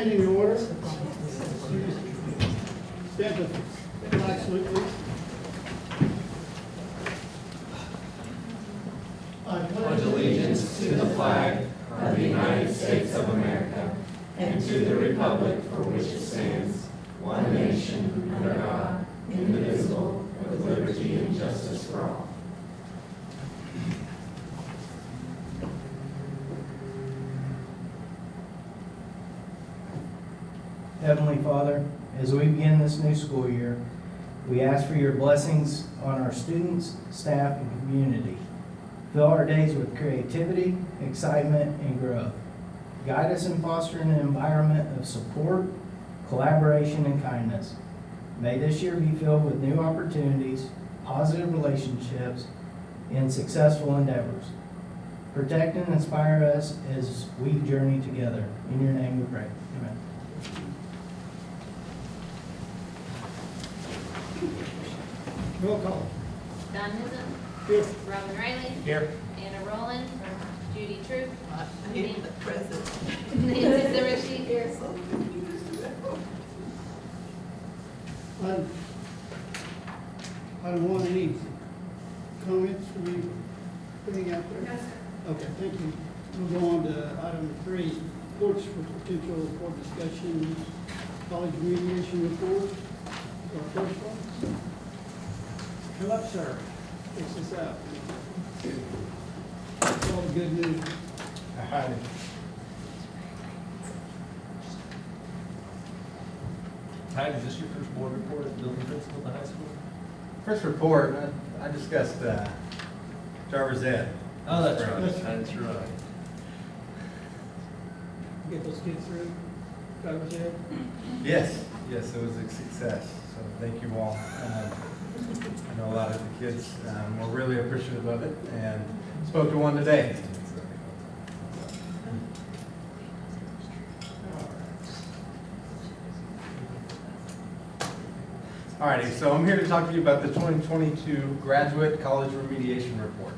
meeting to order. Stand to flag salute, please. I pledge allegiance to the flag of the United States of America and to the republic for which it stands, one nation, under God, indivisible, with liberty and justice for all. Heavenly Father, as we begin this new school year, we ask for your blessings on our students, staff, and community. Fill our days with creativity, excitement, and growth. Guide us in fostering an environment of support, collaboration, and kindness. May this year be filled with new opportunities, positive relationships, and successful endeavors. Protect and inspire us as we journey together. In your name we pray. Amen. roll call. Don Newsom. Here. Robin Riley. Here. Anna Rowland. Judy Troop. I'm the president. Nancy Zimmerstein. Here. Item one, any comments from you putting out there? Yes, sir. Okay, thank you. We'll go on to item three, reports for potential report discussion, college remediation report. Our first one. Come up, sir. Fix this out. It's all the good news. Ty, is this your first board report as building principal at the high school? First report, I discussed driver's ed. Oh, that's right. That's- That's right. Get those kids through, driver's ed. Yes, it was a success, so thank you all. I know a lot of the kids were really appreciative of it and spoke to one today. Alrighty, so I'm here to talk to you about the 2022 Graduate College Remediation Report.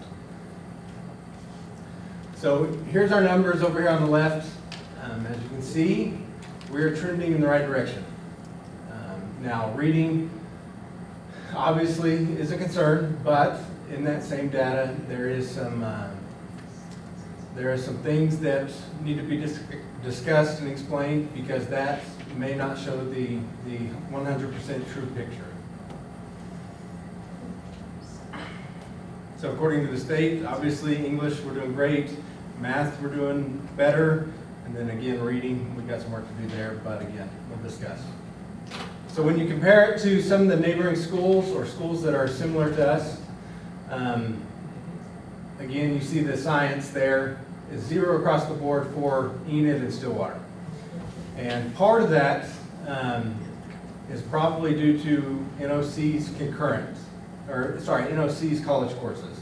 So here's our numbers over here on the left. As you can see, we're trending in the right direction. Now, reading obviously is a concern, but in that same data, there are some things that need to be discussed and explained because that may not show the 100% true picture. So according to the state, obviously English we're doing great, math we're doing better, and then again reading, we've got some work to do there, but again, we'll discuss. So when you compare it to some of the neighboring schools or schools that are similar to us, again, you see the science there is 0 across the board for Enid and Stillwater. And part of that is probably due to NOC's NOC's college courses.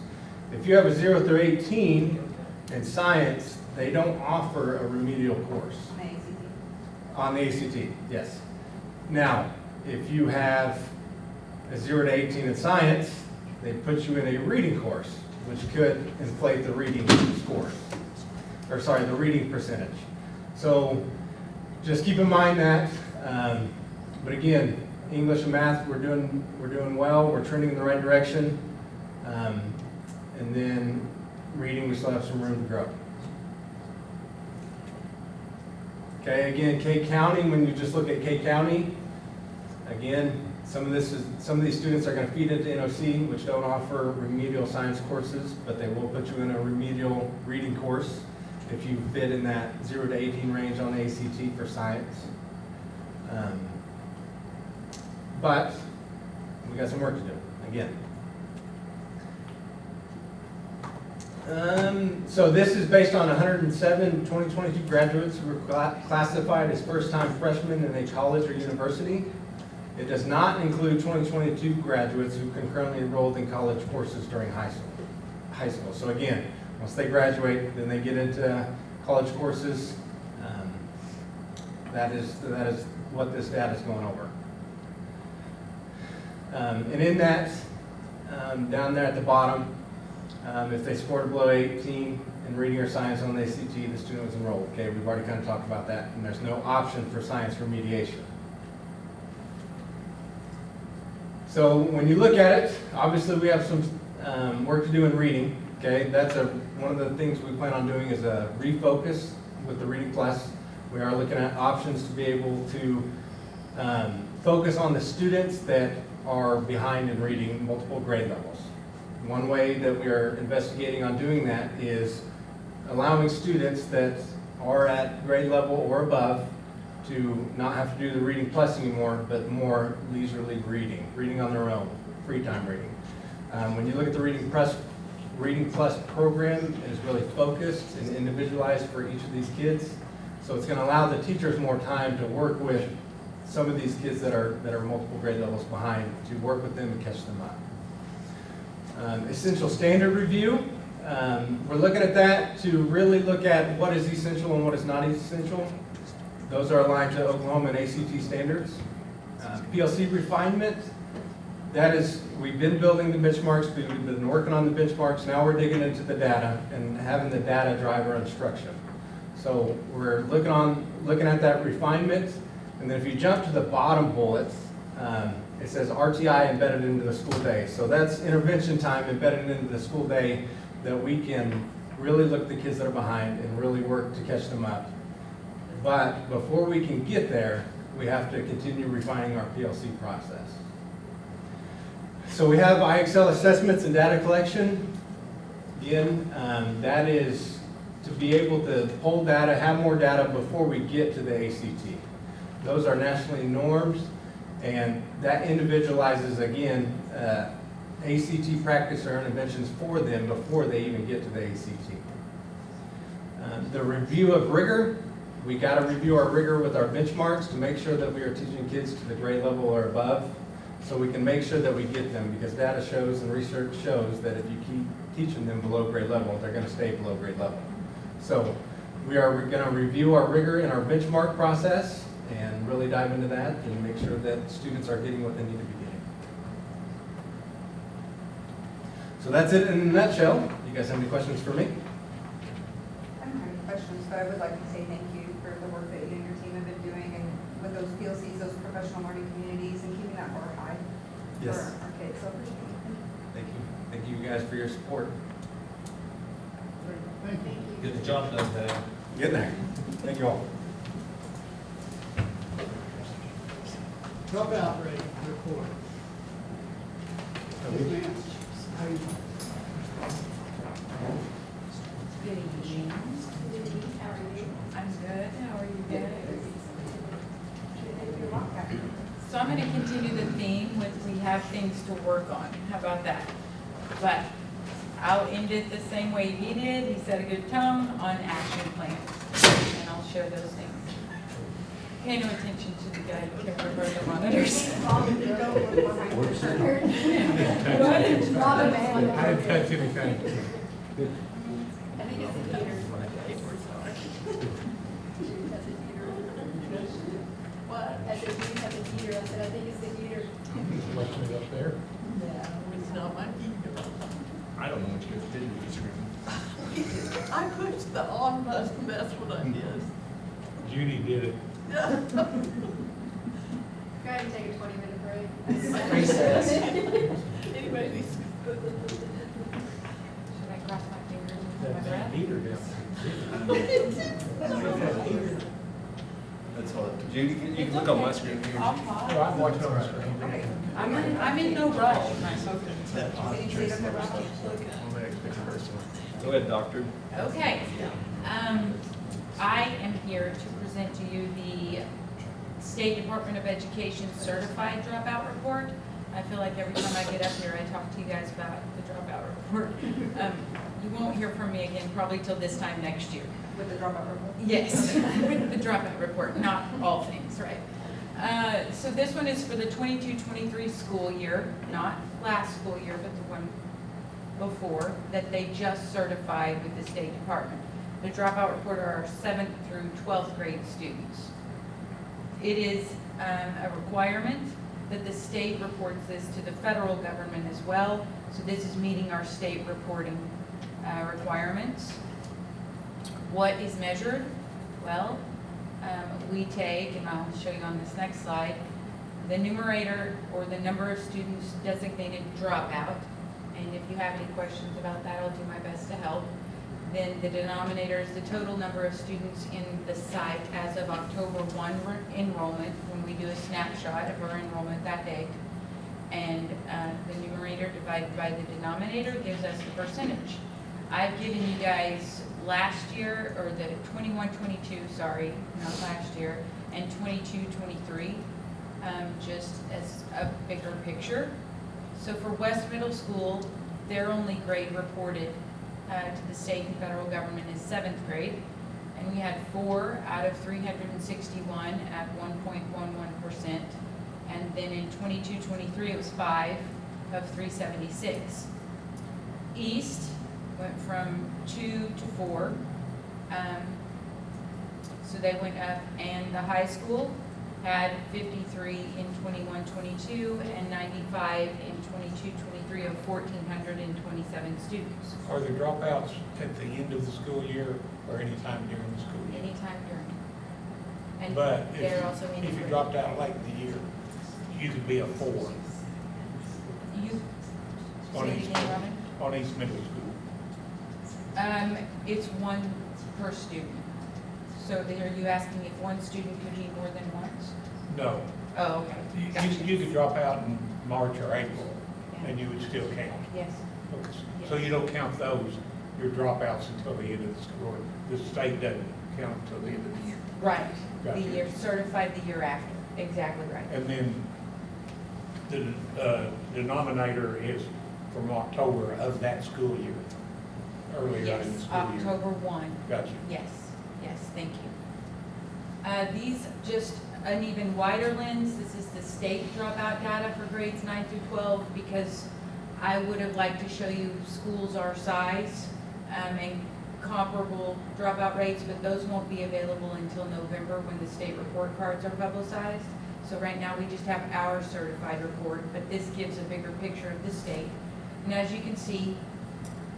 If you have a 0 through 18 in science, they don't offer a remedial course. On the ACT, yes. Now, if you have a 0 to 18 in science, they put you in a reading course, which could inflate the reading score, the reading percentage. So just keep in mind that. But again, English and math, we're doing well. We're trending in the right direction. And then reading, we still have some room to grow. Okay, again, K County, when you just look at K County, again, some of these students are going to feed into NOC, which don't offer remedial science courses, but they will put you in a remedial reading course if you fit in that 0 to 18 range on ACT for science. But we got some work to do, again. So this is based on 107 2022 graduates who were classified as first-time freshmen in a college or university. It does not include 2022 graduates who concurrently enrolled in college courses during high school. So again, once they graduate, then they get into college courses. That is what this data is going over. And in that, down there at the bottom, if they scored below 18, in reading or science on the ACT, the student was enrolled. Okay, we've already kind of talked about that, and there's no option for science remediation. So when you look at it, obviously we have some work to do in reading. Okay, that's one of the things we plan on doing is a refocus with the Reading Plus. We are looking at options to be able to focus on the students that are behind in reading multiple grade levels. One way that we are investigating on doing that is allowing students that are at grade level or above to not have to do the Reading Plus anymore, but more leisurely reading on their own, free time reading. When you look at the Reading Plus program, it is really focused and individualized for each of these kids. So it's going to allow the teachers more time to work with some of these kids that are multiple grade levels behind, to work with them and catch them up. Essential standard review. We're looking at that to really look at what is essential and what is not essential. Those are aligned to Oklahoma and ACT standards. PLC refinement. That is, we've been building the benchmarks, we've been working on the benchmarks, now we're digging into the data and having the data drive our instruction. So we're looking at that refinement, and then if you jump to the bottom bullets, it says RTI embedded into the school day. So that's intervention time embedded into the school day that we can really look at the kids that are behind and really work to catch them up. But before we can get there, we have to continue refining our PLC process. So we have IXL assessments and data collection. Again, that is to be able to pull data, have more data before we get to the ACT. Those are nationally norms, and that individualizes, again, ACT practice or interventions for them before they even get to the ACT. The review of rigor. We got to review our rigor with our benchmarks to make sure that we are teaching kids to the grade level or above, so we can make sure that we get them, because data shows and research shows that if you keep teaching them below grade level, they're going to stay below grade level. So we are going to review our rigor in our benchmark process and really dive into that and make sure that students are getting what they need to be getting. So that's it in a nutshell. You guys have any questions for me? I don't have any questions, but I would like to say thank you for the work that you and your team have been doing, and with those PLCs, those professional learning communities, and keeping that bar high Yes. for our kids. So appreciate it. Thank you. Thank you guys for your support. Thank you. Get the job done, Dad. Get there. Thank you all. Dropout rate report. Yes, ma'am. How you doing? Good evening. How are you? I'm good. How are you guys? You're welcome. So I'm going to continue the theme with we have things to work on. How about that? But I'll end it the same way he did. He set a good tone on action plans. And I'll share those things. Pay no attention to the guy who kept over the monitors. I didn't touch anything. I think it's the heater. What? I said, you have the heater. I said, I think it's the heater. Watching it up there. No, it's not my kingdom. I don't know what you guys did with the screen. I pushed the on button, that's what I did. Judy did it. Go ahead and take a 20-minute break. Recess. Anyway, Should I cross my fingers and hold my breath? Heater down. That's all. Judy, you can look on my screen here. I'll pause. I'm watching on the screen. I'm in no rush. Go ahead, doctor. Okay. I am here to present to you the State Department of Education Certified Dropout Report. I feel like every time I get up here, I talk to you guys about the dropout report. You won't hear from me again probably till this time next year. With the dropout report. Yes, with the dropout report, not all things, right? So this one is for the 22-23 school year, not last school year, but the one before, that they just certified with the State Department. The dropout report are our 7th through 12th grade students. It is a requirement that the state reports this to the federal government as well. So this is meeting our state reporting requirements. What is measured? Well, we take, and I'll show you on this next slide, the numerator or the number of students designated dropout. And if you have any questions about that, I'll do my best to help. Then the denominator is the total number of students in the site as of October 1 enrollment, when we do a snapshot of our enrollment that day. And the numerator divided by the denominator gives us the percentage. I've given you guys last year, or the 21-22, sorry, not last year, and 22-23, just as a bigger picture. So for West Middle School, their only grade reported to the state and federal government is 7th grade. And we had 4 out of 361 at 1.11%. And then in 22-23, it was 5 of 376. East went from 2 to 4. So they went up, and the high school had 53 in 21-22 and 95 in 22-23 of 1,427 students. Are the dropouts at the end of the school year or any time during the school year? Anytime during. And But they're also in if you dropped out late in the year, you could be a 4 You, on say it East, again, Robin? on East Middle School. It's 1 per student. So are you asking if one student could be more than once? No, Oh, okay. Gotcha. you could drop out in March or April Yeah. and you would still count. Yes. Okay. So you don't count those, your dropouts until the end of the school, or the state doesn't count until the end of the year. Right. Gotcha. The year, certified the year after. Exactly right. And then the denominator is from October of that school year, earlier in the Yes, school year. October 1. Gotcha. Yes, yes, thank you. These just an even wider lens. This is the state dropout data for grades 9 through 12, because I would have liked to show you schools our size and comparable dropout rates, but those won't be available until November when the state report cards are publicized. So right now we just have our certified report, but this gives a bigger picture of the state. And as you can see,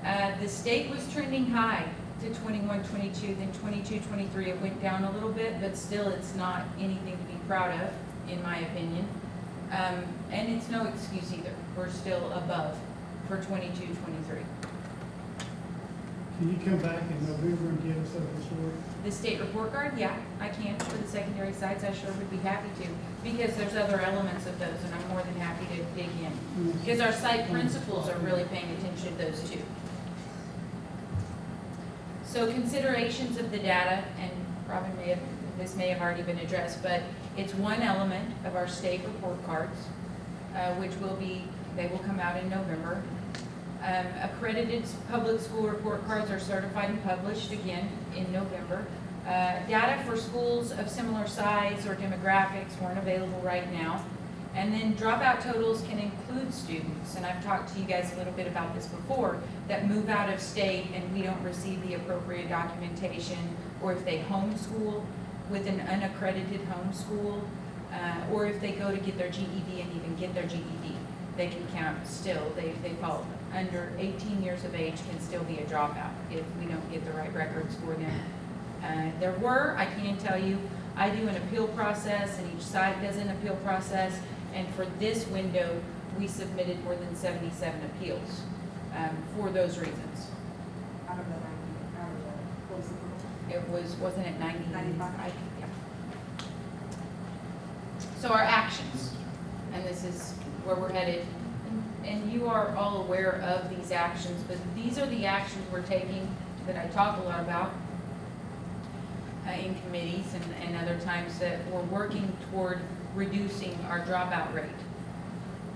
the state was trending high to 21-22, then 22-23, it went down a little bit, but still it's not anything to be proud of, in my opinion. And it's no excuse either. We're still above for 22-23. Can you come back in November and give us a report? The state report card, yeah, I can. For the secondary sites, I sure would be happy to, because there's other elements of those, and I'm more than happy to dig in. Because our site principals are really paying attention to those too. So considerations of the data, and Robin this may have already been addressed, but it's one element of our state report cards, which they will come out in November. Accredited public school report cards are certified and published again in November. Data for schools of similar size or demographics weren't available right now. And then dropout totals can include students, and I've talked to you guys a little bit about this before, that move out of state and we don't receive the appropriate documentation, or if they homeschool with an unaccredited homeschool, or if they go to get their GED and even get their GED, they can count still. They fall under 18 years of age, can still be a dropout if we don't get the right records for them. I can tell you, I do an appeal process, and each site does an appeal process, and for this window, we submitted more than 77 appeals for those reasons. Out of the 90, out of the, what was the total? Wasn't it 90? 95. Yeah. So our actions, and this is where we're headed, and you are all aware of these actions, but these are the actions we're taking that I talk a lot about in committees and other times, that we're working toward reducing our dropout rate.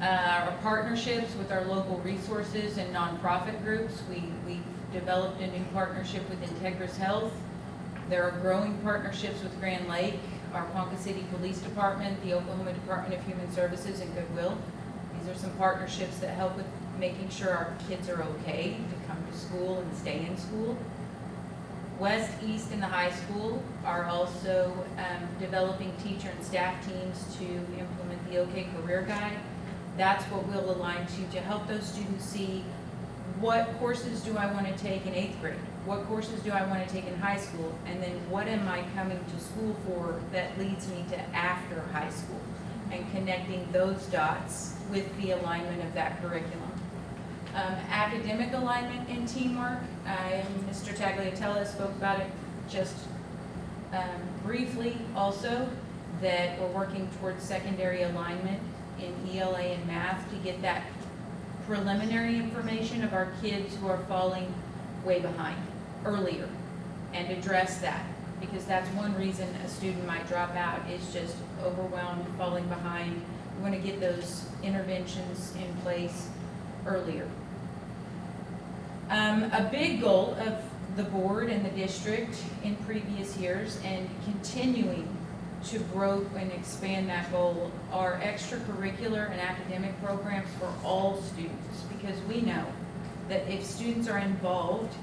Our partnerships with our local resources and nonprofit groups, we've developed a new partnership with Integris Health. There are growing partnerships with Grand Lake, our Ponca City Police Department, the Oklahoma Department of Human Services, and Goodwill. These are some partnerships that help with making sure our kids are okay to come to school and stay in school. West, East, and the high school are also developing teacher and staff teams to implement the OK Career Guide. That's what we'll align to help those students see what courses do I want to take in 8th grade? What courses do I want to take in high school? And then what am I coming to school for that leads me to after high school? And connecting those dots with the alignment of that curriculum. Academic alignment and teamwork, Mr. Tagliatella spoke about it just briefly also, that we're working towards secondary alignment in ELA and math to get that preliminary information of our kids who are falling way behind earlier and address that, because that's one reason a student might drop out, is just overwhelmed, falling behind. We want to get those interventions in place earlier. A big goal of the board and the district in previous years, and continuing to grow and expand that goal, are extracurricular and academic programs for all students, because we know that if students are involved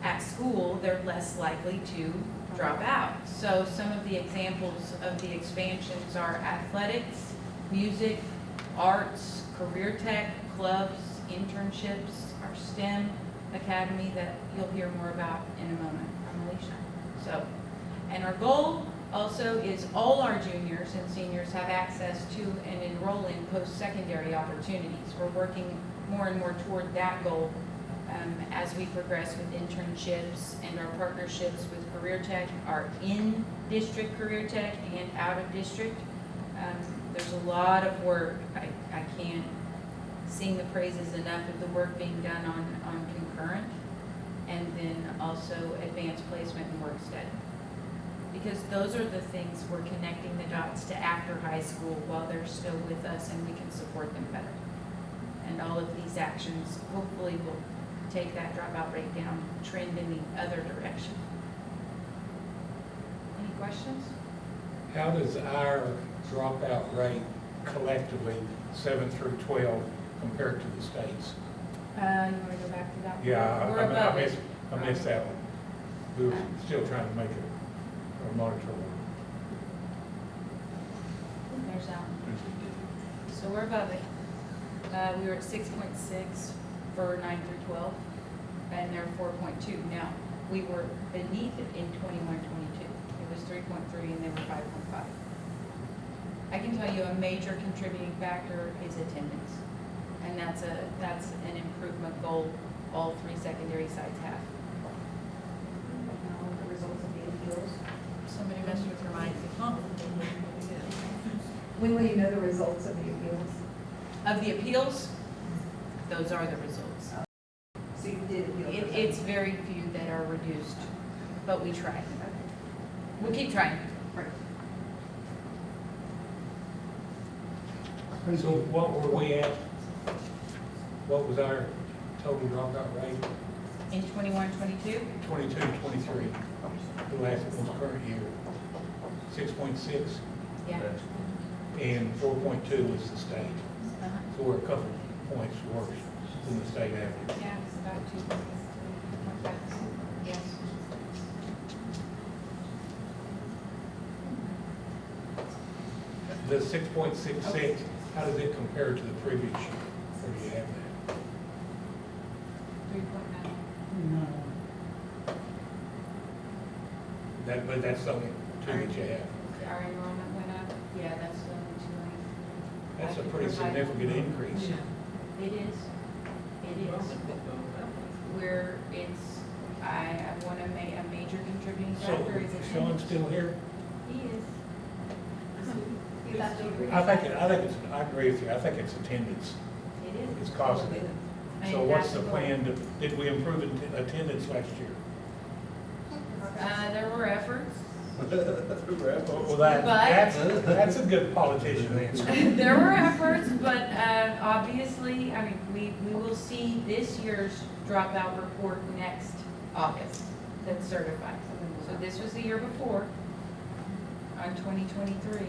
at school, they're less likely to drop out. So some of the examples of the expansions are athletics, music, arts, career tech, clubs, internships, our STEM academy that you'll hear more about in a moment from Alicia. So, and our goal also is all our juniors and seniors have access to and enroll in post-secondary opportunities. We're working more and more toward that goal as we progress with internships and our partnerships with Career Tech, our in-district Career Tech and out-of-district. There's a lot of work. I can't sing the praises enough of the work being done on concurrent, and then also advanced placement and work study. Because those are the things we're connecting the dots to after high school while they're still with us, and we can support them better. And all of these actions hopefully will take that dropout rate down, trend in the other direction. Any questions? How does our dropout rate collectively, 7 through 12, compared to the states? You want to go back to that one? Yeah, We're above it. I missed that one. We were still trying to make it or monitor one. There's that one. So we're above it. We were at 6.6 for 9 through 12, and they're 4.2. Now, we were beneath it in 21-22. It was 3.3 and they were 5.5. I can tell you a major contributing factor is attendance. And that's an improvement goal all 3 secondary sites have. The results of the appeals. Somebody messed with your mic. Huh? When will you know the results of the appeals? Of the appeals, those are the results. So you did appeal. It's very few that are reduced, but we try. We'll keep trying. Right. So what were we at? What was our total dropout rate? In 21-22, 22, 23, the last most current year. 6.6 yeah. and 4.2 was the state. Uh-huh. So we're a couple points worse than the state average. Yeah, it's about 2 points. Yes. The 6.66, how does it compare to the previous year? Where do you have that? 3.9. But that's the only two that you have. Our enrollment went up. Yeah, that's the only 2. That's a pretty significant increase. It is. It is. Where I want to make a major contributing So, factor is is attendance. Sean still here? He is. You have to agree. I agree with you. I think it's attendance. It is. It's causing it. I So mean, what's that's the plan? Did we improve attendance last year? There were efforts. Well, that's a good politician answer. There were efforts, but obviously, I mean, we will see this year's dropout report next August that's certified. So this was the year before, on 2023,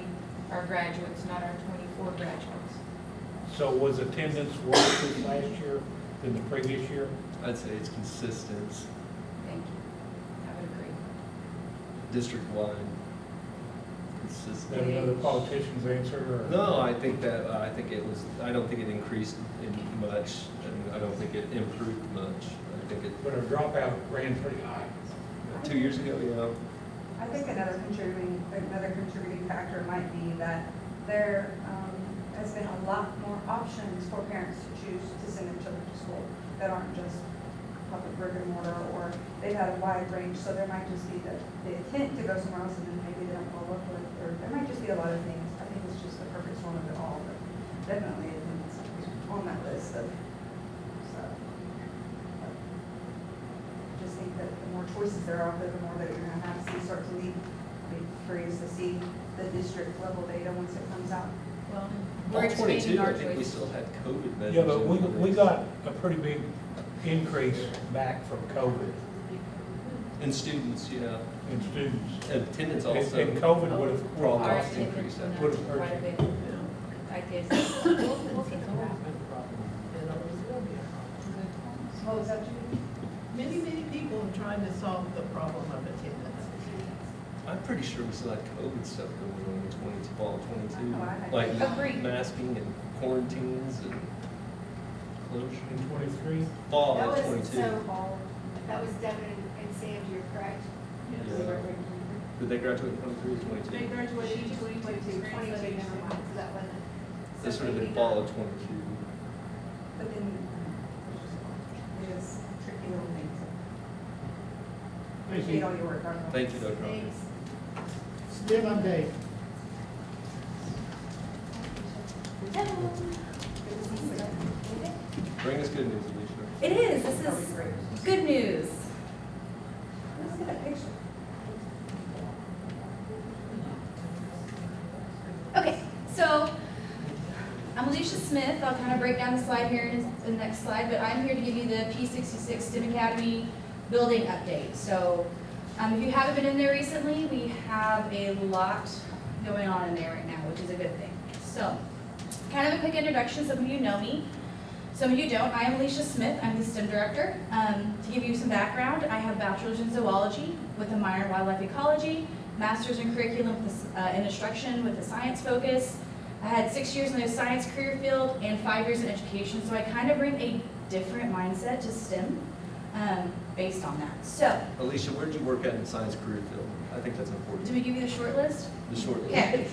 our graduates, not our 24 graduates. So was attendance worse this last year than the previous year? I'd say it's consistent, Thank you. I would agree. district-wide. It's just, Is that another politician's answer, or? no, I think that, I don't think it increased in much, and I don't think it improved much. I think it, But our dropout ran pretty high. 2 years ago, I think another contributing factor might be that there has been a lot more options for parents to choose to send their children to school that aren't just public brick and mortar, or they've had a wide range, so there might just be the intent to go somewhere else and then maybe they don't follow up with, or there might just be a lot of things. I think it's just the perfect storm of it all, but definitely it's on that list of stuff. I just think that the more choices there are out there, the more that you're gonna have to start to leave. I'd be curious to see the district level data once it comes out. Well, All we're expanding 22, our I think we choices. still had COVID measures. Yeah, but in we place. got a pretty big increase back from COVID And students, in students. and attendance And also. and COVID would have. Pro- Our cost attendance increase, went would up have hurt quite a you. bit. I guess. What was that, Judy? Many, many people are trying to solve the problem of attendance. I'm pretty sure we still had COVID stuff going on in fall of 22. Oh, I had- Like Agreed. masking and quarantines and closure. In 23? Fall That of was, 22. that was Devin and Sam, you're correct? Yeah. Did they graduate in 23 or 22? They graduated in 22, 22. 22, never mind, so that wasn't. This would have been maybe fall not. of 22. But then it is tricky little things. Thank Appreciate you. all your work, Dr. Thank you, Dr. Crocker. Thanks. STEM update. Bring us good news, Alicia. It is, this That was is great. good news. Let's see that picture. Okay, so I'm Alicia Smith. I'll kind of break down the slide here in the next slide, but I'm here to give you the P66 STEM Academy building update. So if you haven't been in there recently, we have a lot going on in there right now, which is a good thing. So kind of a quick introduction. Some of you know me. Some of you don't. I am Alicia Smith. I'm the STEM director. To give you some background, I have a bachelor's in zoology with a minor in wildlife ecology, master's in curriculum and instruction with a science focus. I had 6 years in the science career field and 5 years in education, so I kind of bring a different mindset to STEM based on that. So, Alicia, where did you work at in the science career field? I think that's important. do we give you the short list? The short list. Okay.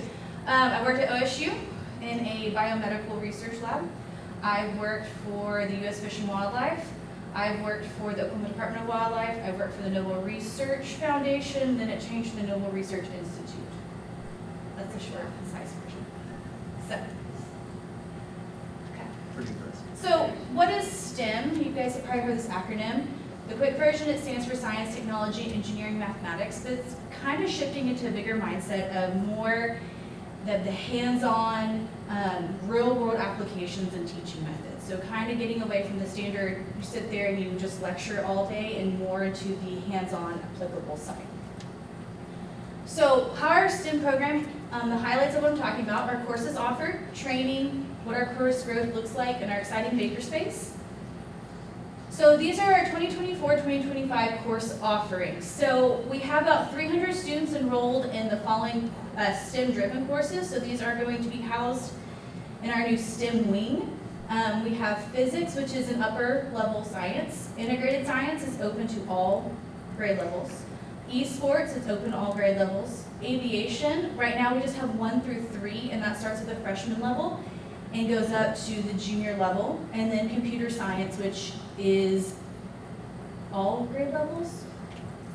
I worked at OSU in a biomedical research lab. I've worked for the U.S. Fish and Wildlife. I've worked for the Oklahoma Department of Wildlife. I've worked for the Noble Research Foundation, then it changed to the Noble Research Institute. That's a short, concise version. So, okay. Pretty impressive. So what is STEM? You guys have probably heard this acronym. The quick version, it stands for science, technology, engineering, mathematics, but it's kind of shifting into a bigger mindset of more the hands-on, real-world applications and teaching methods. So kind of getting away from the standard, you sit there and you just lecture all day, and more into the hands-on applicable side. So how our STEM program, the highlights of what I'm talking about, our courses offered, training, what our course growth looks like, and our exciting makerspace. So these are our 2024-2025 course offerings. So we have about 300 students enrolled in the following STEM-driven courses. So these are going to be housed in our new STEM wing. We have physics, which is an upper level science. Integrated science is open to all grade levels. Esports, it's open to all grade levels. Aviation, right now we just have 1 through 3, and that starts at the freshman level and goes up to the junior level. And then computer science, which is all grade levels. Is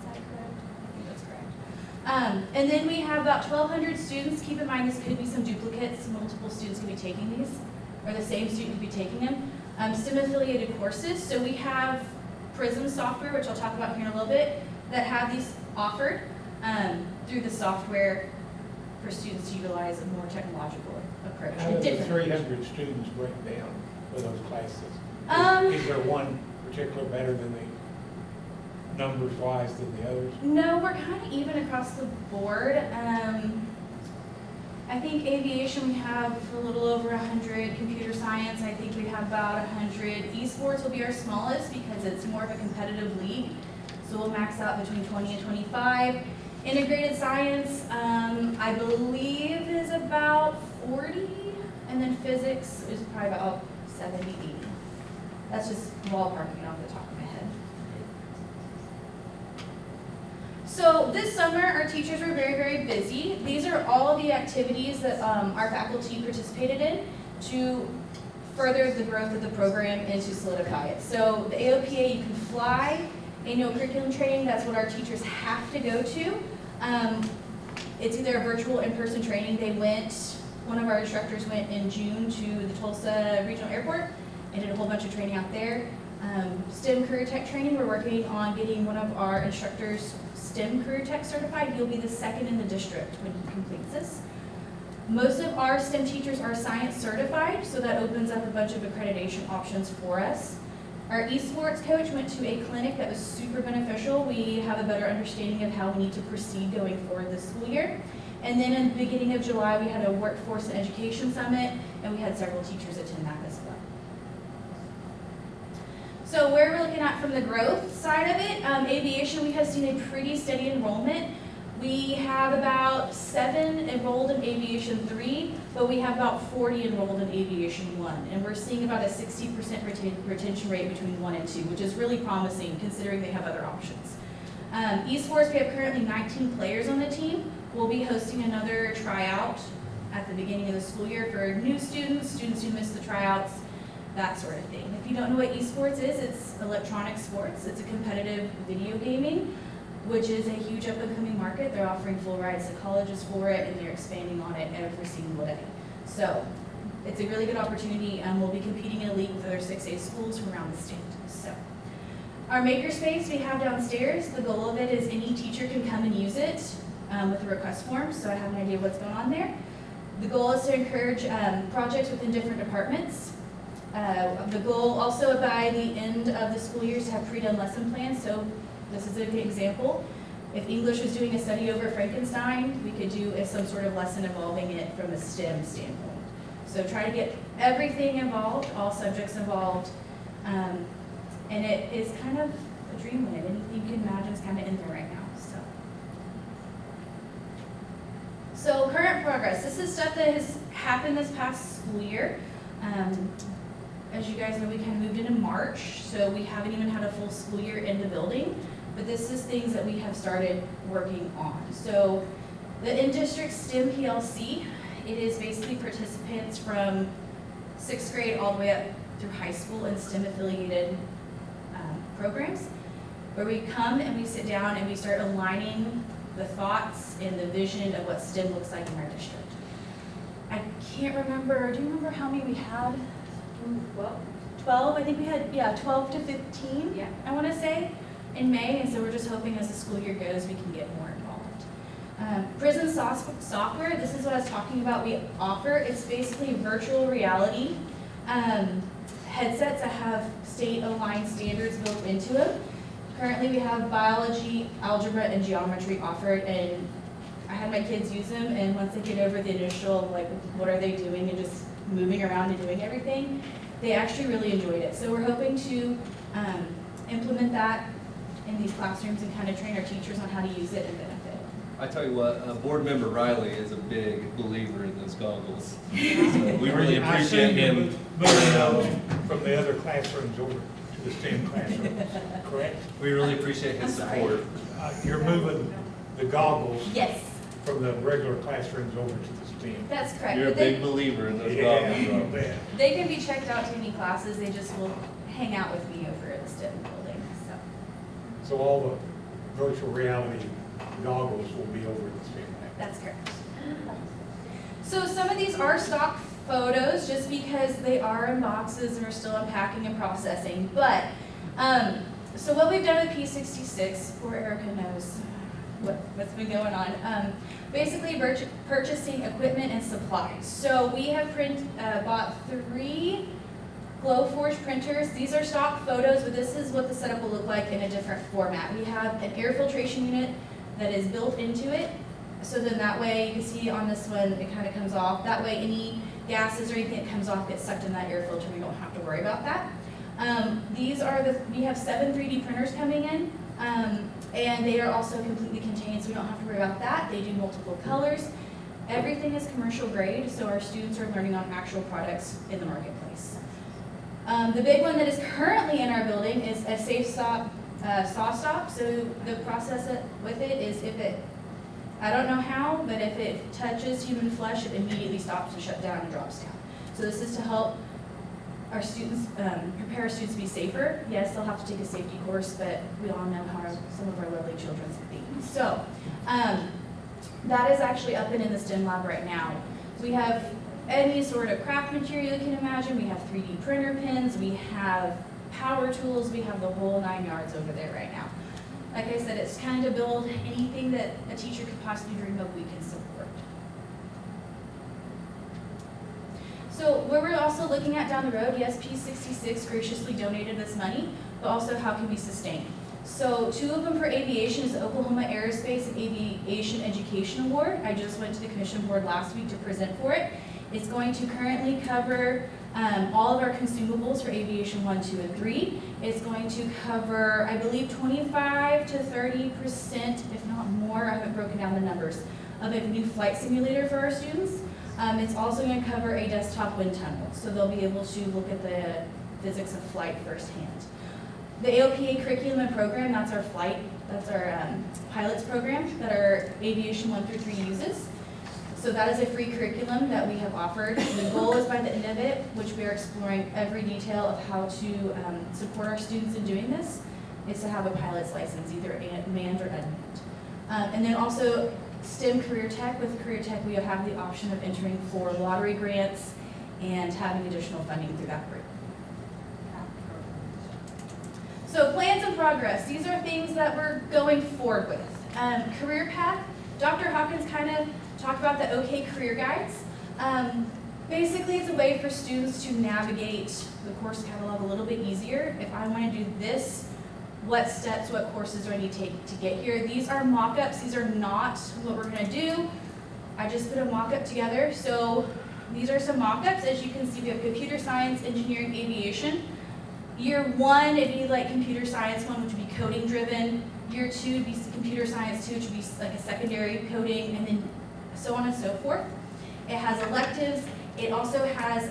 that correct? I think that's correct. And then we have about 1,200 students. Keep in mind, this could be some duplicates. Multiple students could be taking these, or the same student could be taking them. STEM-affiliated courses. So we have Prism software, which I'll talk about here in a little bit, that have these offered through the software for students to utilize a more technological approach. How do the Different. 300 students break down for those classes? Is there one particular better than the numbers wise than the others? No, we're kind of even across the board. I think aviation, we have a little over 100. Computer science, I think we have about 100. Esports will be our smallest because it's more of a competitive league. So we'll max out between 20 and 25. Integrated science, I believe is about 40, and then physics is probably about 70, 80. That's just ballparking off the top of my head. So this summer, our teachers were very, very busy. These are all of the activities that our faculty participated in to further the growth of the program and to solidify it. So the AOPA, you can fly, annual curriculum training, that's what our teachers have to go to. It's either a virtual in-person training. One of our instructors went in June to the Tulsa Regional Airport and did a whole bunch of training out there. STEM Career Tech training, we're working on getting one of our instructors STEM Career Tech certified. He'll be the second in the district when he completes this. Most of our STEM teachers are science certified, so that opens up a bunch of accreditation options for us. Our esports coach went to a clinic that was super beneficial. We have a better understanding of how we need to proceed going forward this school year. And then in the beginning of July, we had a workforce and education summit, and we had several teachers attend that as well. So where we're looking at from the growth side of it, aviation, we have seen a pretty steady enrollment. We have about 7 enrolled in Aviation 3, but we have about 40 enrolled in Aviation 1. And we're seeing about a 60% retention rate between 1 and 2, which is really promising considering they have other options. Esports, we have currently 19 players on the team. We'll be hosting another tryout at the beginning of the school year for new students who missed the tryouts, that sort of thing. If you don't know what esports is, it's electronic sports. It's a competitive video gaming, which is a huge up-and-coming market. They're offering full rides to colleges for it, and they're expanding on it every single day. So it's a really good opportunity, and we'll be competing in a league with other 6A schools from around the state. So our makerspace we have downstairs, the goal of it is any teacher can come and use it with a request form, so I have an idea of what's going on there. The goal is to encourage projects within different departments. The goal also by the end of the school year is to have pre-done lesson plans. So this is a good example. If English was doing a study over Frankenstein, we could do some sort of lesson involving it from a STEM standpoint. So try to get everything involved, all subjects involved, and it is kind of a dreamland. Anything you can imagine is kind of in there right now. So current progress. This is stuff that has happened this past school year. As you guys know, we kind of moved into March, so we haven't even had a full school year in the building. But this is things that we have started working on. So the in-district STEM PLC, it is basically participants from 6th grade all the way up through high school in STEM affiliated programs, where we come and we sit down and we start aligning the thoughts and the vision of what STEM looks like in our district. I can't remember, do you remember how many we had? 12, I think we had, 12 to 15, I want to say, in May, and so we're just hoping as the school year goes, we can get more involved. Prison software, this is what I was talking about, we offer. It's basically virtual reality headsets that have state-aligned standards built into them. Currently, we have biology, algebra, and geometry offered, and I had my kids use them, and once they get over the initial, like, what are they doing, and just moving around and doing everything, they actually really enjoyed it. So we're hoping to implement that in these classrooms and kind of train our teachers on how to use it and benefit. I tell you what, Board Member Riley is a big believer in those goggles. So we really appreciate him. Moving those from the other classrooms over to the STEM classrooms, correct? We really appreciate his support. You're moving the goggles Yes, from the regular classrooms over to the STEM. that's correct. You're a But they, big believer in those Yeah, goggles, Rob. yeah. they can be checked out to any classes. They just will hang out with me over at the STEM building. So all the virtual reality goggles will be over at the STEM lab. That's correct. So some of these are stock photos just because they are in boxes and we're still unpacking and processing. But, so what we've done with P66, poor Erica knows what's been going on. Basically purchasing equipment and supplies. So we have bought 3 Glowforge printers. These are stock photos, but this is what the setup will look like in a different format. We have an air filtration unit that is built into it. So then that way, you can see on this one, it kind of comes off. That way, any gases or anything that comes off gets sucked in that air filter. We don't have to worry about that. We have 7 3D printers coming in. And they are also completely contained, so we don't have to worry about that. They do multiple colors. Everything is commercial grade, so our students are learning on actual products in the marketplace. The big one that is currently in our building is a safe stop, saw stop. So the process with it is I don't know how, but if it touches human flesh, it immediately stops and shuts down and drops down. So this is to help our students, prepare our students to be safer. Yes, they'll have to take a safety course, but we all know how some of our lovely children can be. So that is actually up and in the STEM lab right now. We have any sort of craft material you can imagine. We have 3D printer pins, we have power tools, we have the whole 9 yards over there right now. Like I said, it's kind of to build anything that a teacher could possibly dream of, we can support. So where we're also looking at down the road, yes, P66 graciously donated this money, but also how can we sustain? So 2 of them for aviation is the Oklahoma Aerospace and Aviation Education Award. I just went to the commission board last week to present for it. It's going to currently cover all of our consumables for aviation 1, 2, and 3. It's going to cover, I believe, 25 to 30%, if not more, I haven't broken down the numbers, of a new flight simulator for our students. It's also going to cover a desktop wind tunnel, so they'll be able to look at the physics of flight firsthand. The AOPA curriculum and program, that's our pilots program that our aviation 1 through 3 uses. So that is a free curriculum that we have offered. The goal is by the end of it, which we are exploring every detail of how to support our students in doing this, is to have a pilot's license, either manned or unmanned. And then also STEM Career Tech. With Career Tech, we have the option of entering for lottery grants and having additional funding through that group. So plans and progress. These are things that we're going forward with. Career path. Dr. Hawkins kind of talked about the OK Career Guides. Basically, it's a way for students to navigate the course catalog a little bit easier. If I want to do this, what steps, what courses do I need to take to get here? These are mock-ups. These are not what we're going to do. I just put a mock-up together. So these are some mock-ups. As you can see, we have computer science, engineering, aviation. Year 1, it'd be like computer science 1, which would be coding driven. Year 2 would be computer science 2, which would be like a secondary coding, and then so on and so forth. It has electives. It also has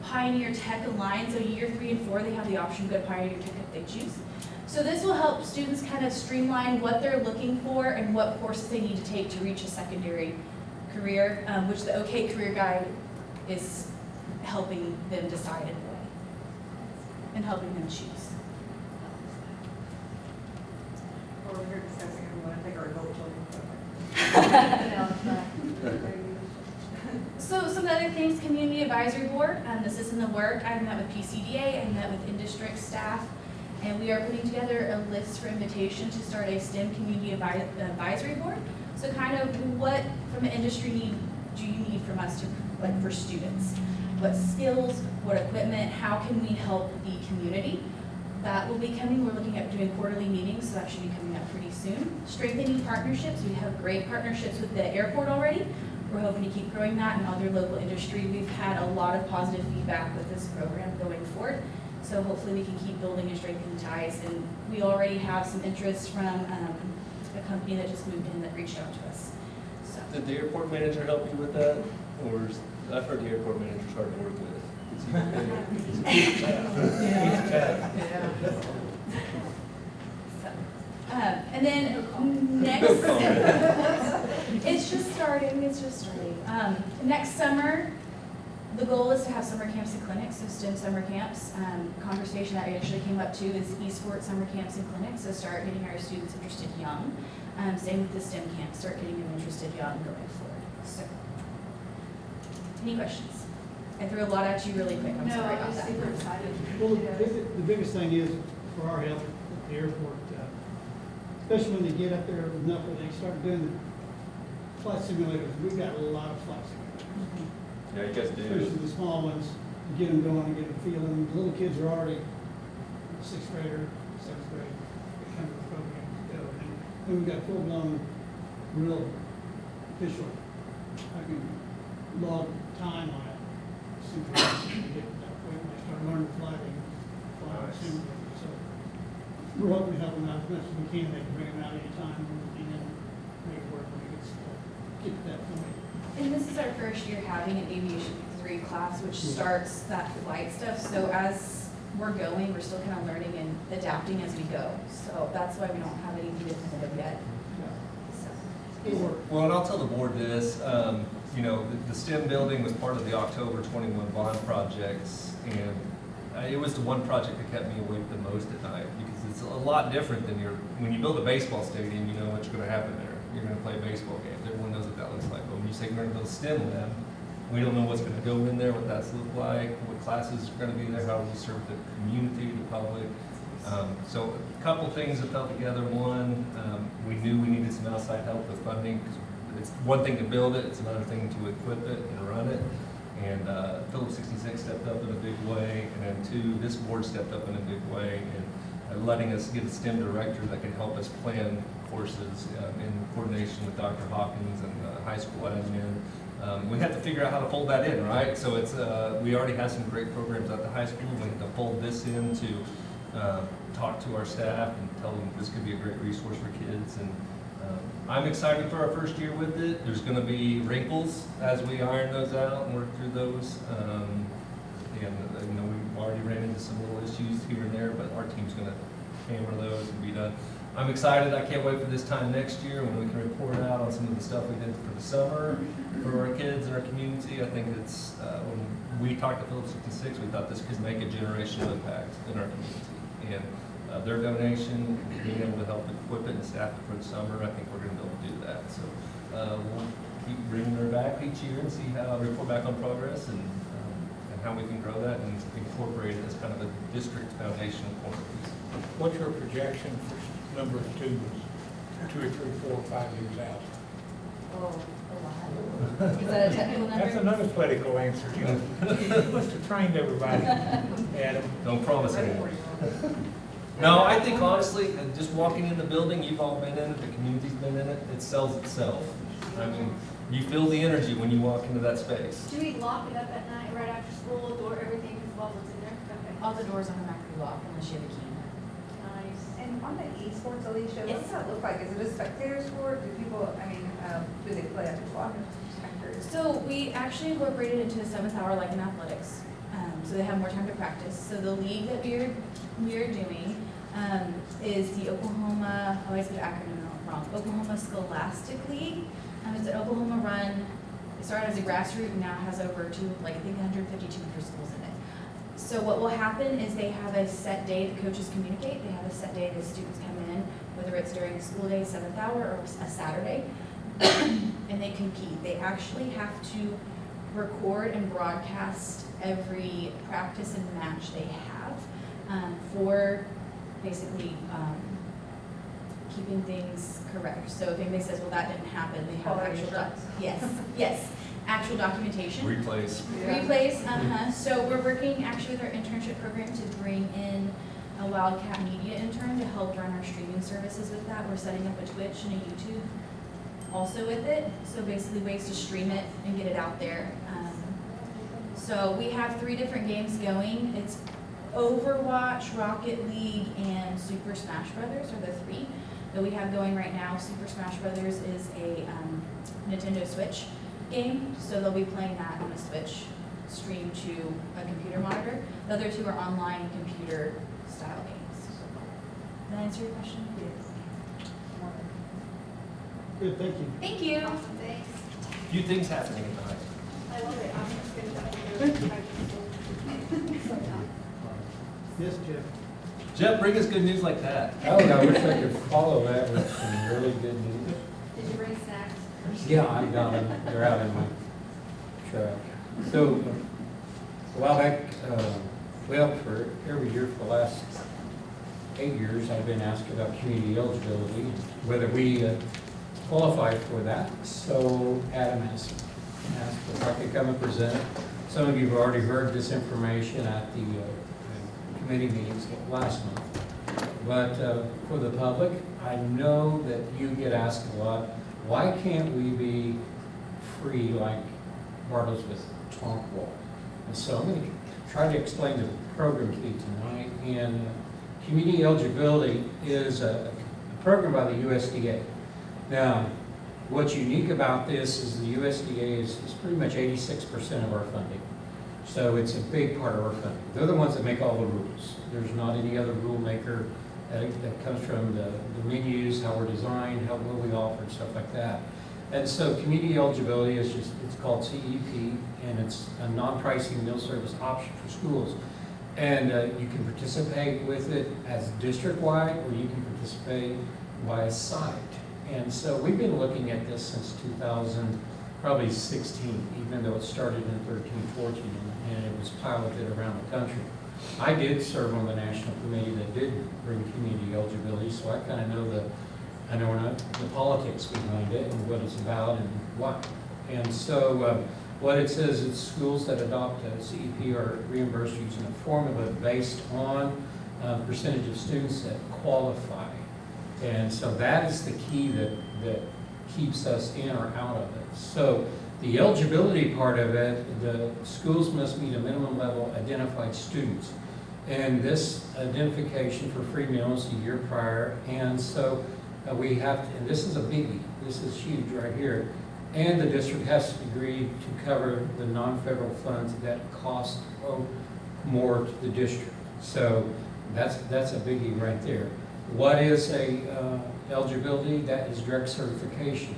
Pioneer Tech aligned. So year 3 and 4, they have the option to go to Pioneer Tech if they choose. So this will help students kind of streamline what they're looking for and what courses they need to take to reach a secondary career, which the OK Career Guide is helping them decide in a way and helping them choose. Or we're discussing if we want to take our adult children. So some other things, Community Advisory Board, this is in the work. I met with PCDA, I met with in-district staff, and we are putting together a list for invitation to start a STEM Community Advisory Board. So kind of what from an industry need do you need from us to, like for students? What skills, what equipment, how can we help the community? That will be coming. We're looking at doing quarterly meetings, so that should be coming up pretty soon. Strengthening partnerships. We have great partnerships with the airport already. We're hoping to keep growing that in other local industry. We've had a lot of positive feedback with this program going forward. So hopefully we can keep building and strengthening ties. And we already have some interest from a company that just moved in that reached out to us. So. Did the airport manager help you with that? Or I've heard the airport manager's hard to work with. And then next, it's just starting. Next summer, the goal is to have summer camps and clinics, so STEM summer camps. Conversation that actually came up too is esports summer camps and clinics, so start getting our students interested young. Same with the STEM camps, start getting them interested young going forward. So, any questions? I threw a lot at you really quick, I'm sorry about that. super excited. Well, the biggest thing is for our help at the airport, especially when they get up there enough where they start doing the flight simulators. We've got a lot of flight simulators. Yeah, you guys do. Especially the small ones, to get them going and get them feeling. The little kids are already 6th grader, 7th grade, they come to the program to go. And then we've got full-blown, real official, I can log time on it. Supervisor to get that way when they start learning to fly, they fly a simulator. So we're hoping to help them out as much as we can. They can bring them out anytime and then make it work when it gets to that point. And this is our first year having an Aviation 3 class, which starts that flight stuff. So as we're going, we're still kind of learning and adapting as we go. So that's why we don't have anything definitive yet. So. Well, and I'll tell the board this, you know, the STEM building was part of the October 21 bond projects, and it was the one project that kept me awake the most at night, because it's a lot different than when you build a baseball stadium, you know what's going to happen there. You're going to play baseball games. Everyone knows what that looks like. But when you say we're going to build a STEM lab, we don't know what's going to go in there, what that's look like, what classes are going to be there, how we serve the community, the public. So a couple things that fell together. One, we knew we needed some outside help with funding, because it's one thing to build it, it's another thing to equip it and run it. And Phillips 66 stepped up in a big way, and then two, this board stepped up in a big way, and letting us get a STEM director that can help us plan courses in coordination with Dr. Hawkins and high school admin. We had to figure out how to fold that in, right? So it's we already have some great programs at the high school. We had to fold this in to talk to our staff and tell them this could be a great resource for kids. And I'm excited for our first year with it. There's going to be wrinkles as we iron those out and work through those. And you know, we've already ran into some little issues here and there, but our team's going to hammer those and be done. I'm excited. I can't wait for this time next year when we can report out on some of the stuff we did for the summer for our kids and our community. I think it's, when we talked to Phillips 56, we thought this could make a generational impact in our community. And their donation, being able to help equip it and staff it for the summer, I think we're going to be able to do that. So we'll keep bringing her back each year and see how, report back on progress and how we can grow that and incorporate it as kind of a district foundational core piece. What's your projection for number of students 2 or 3, 4, 5 years out? Oh, a lot. Is that a technical number? That's an unpolitical answer. You know, you must have trained everybody, Adam. Don't promise anything. No, I think honestly, just walking in the building, you've all been in it, the community's been in it, it sells itself. I mean, you feel the energy when you walk into that space. Do we lock it up at night, right after school, door, everything is well what's in there? Okay. All the doors automatically lock unless you have a key. Nice. And on the esports, Alicia, Yes. what's that look like? Is it a spectator sport? Do people, I mean, do they play at the clock? So we actually incorporated into the 7th hour like in athletics. So they have more time to practice. So the league that we are doing is the Oklahoma, I always get the acronym wrong, Oklahoma Scholastic League. It's an Oklahoma run. It started as a grassroots and now has over I think 152 schools in it. So what will happen is they have a set day, the coaches communicate, they have a set day the students come in, whether it's during a school day, 7th hour, or a Saturday, and they compete. They actually have to record and broadcast every practice and match they have for basically keeping things correct. So if anybody says, well, that didn't happen, they have actual actual documentation. Replays. Replays, So we're working actually with our internship program to bring in a Wildcat Media intern to help run our streaming services with that. We're setting up a Twitch and a YouTube also with it. So basically ways to stream it and get it out there. So we have 3 different games going. It's Overwatch, Rocket League, and Super Smash Brothers are the 3 that we have going right now. Super Smash Brothers is a Nintendo Switch game, so they'll be playing that on a Switch stream to a computer monitor. The other 2 are online computer style games. Did that answer your question? Yes. Good, thank you. Thank you. Awesome, thanks. Few things happening in the high school. I love it. I'm just gonna Yes, Jeff. Jeff, bring us good news like that. Oh, I wish I could follow that with some really good news. Did you bring snacks? Yeah, I got them. They're out in my truck. So, a while back, well, for every year for the last 8 years, I've been asked about community eligibility, whether we qualify for that. So Adam asked if I could come and present it. Some of you have already heard this information at the committee meetings last month. But for the public, I know that you get asked a lot, why can't we be free like Bartlesville, Tonkwall? And so I'm going to try to explain the program to you tonight. And community eligibility is a program by the USDA. Now, what's unique about this is the USDA is pretty much 86% of our funding. So it's a big part of our funding. They're the ones that make all the rules. There's not any other rule maker that comes from the menus, how we're designed, what we offer, and stuff like that. And so community eligibility is just, it's called CEP, and it's a non-pricing meal service option for schools. And you can participate with it as district-wide, or you can participate by site. And so we've been looking at this since 2016, even though it started in 13, 14, and it was piloted around the country. I did serve on the national committee that did bring community eligibility, so I kind of know the politics behind it and what it's about and what. And so what it says is schools that adopt a CEP are reimbursed using a formula based on percentage of students that qualify. And so that is the key that keeps us in or out of it. So the eligibility part of it, the schools must meet a minimum level identified students. And this identification for free meals a year prior. And so we have to, and this is a biggie, this is huge right here. And the district has to agree to cover the non-federal funds that cost more to the district. So that's a biggie right there. What is a eligibility? That is direct certification.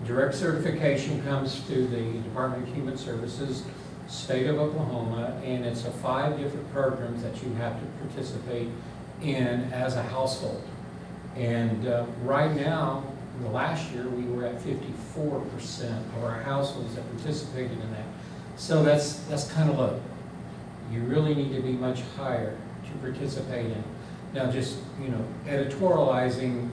Direct certification comes through the Department of Human Services, State of Oklahoma, and it's 5 different programs that you have to participate in as a household. And right now, last year, we were at 54% of our households that participated in that. So that's kind of low. You really need to be much higher to participate in. Now, just, editorializing,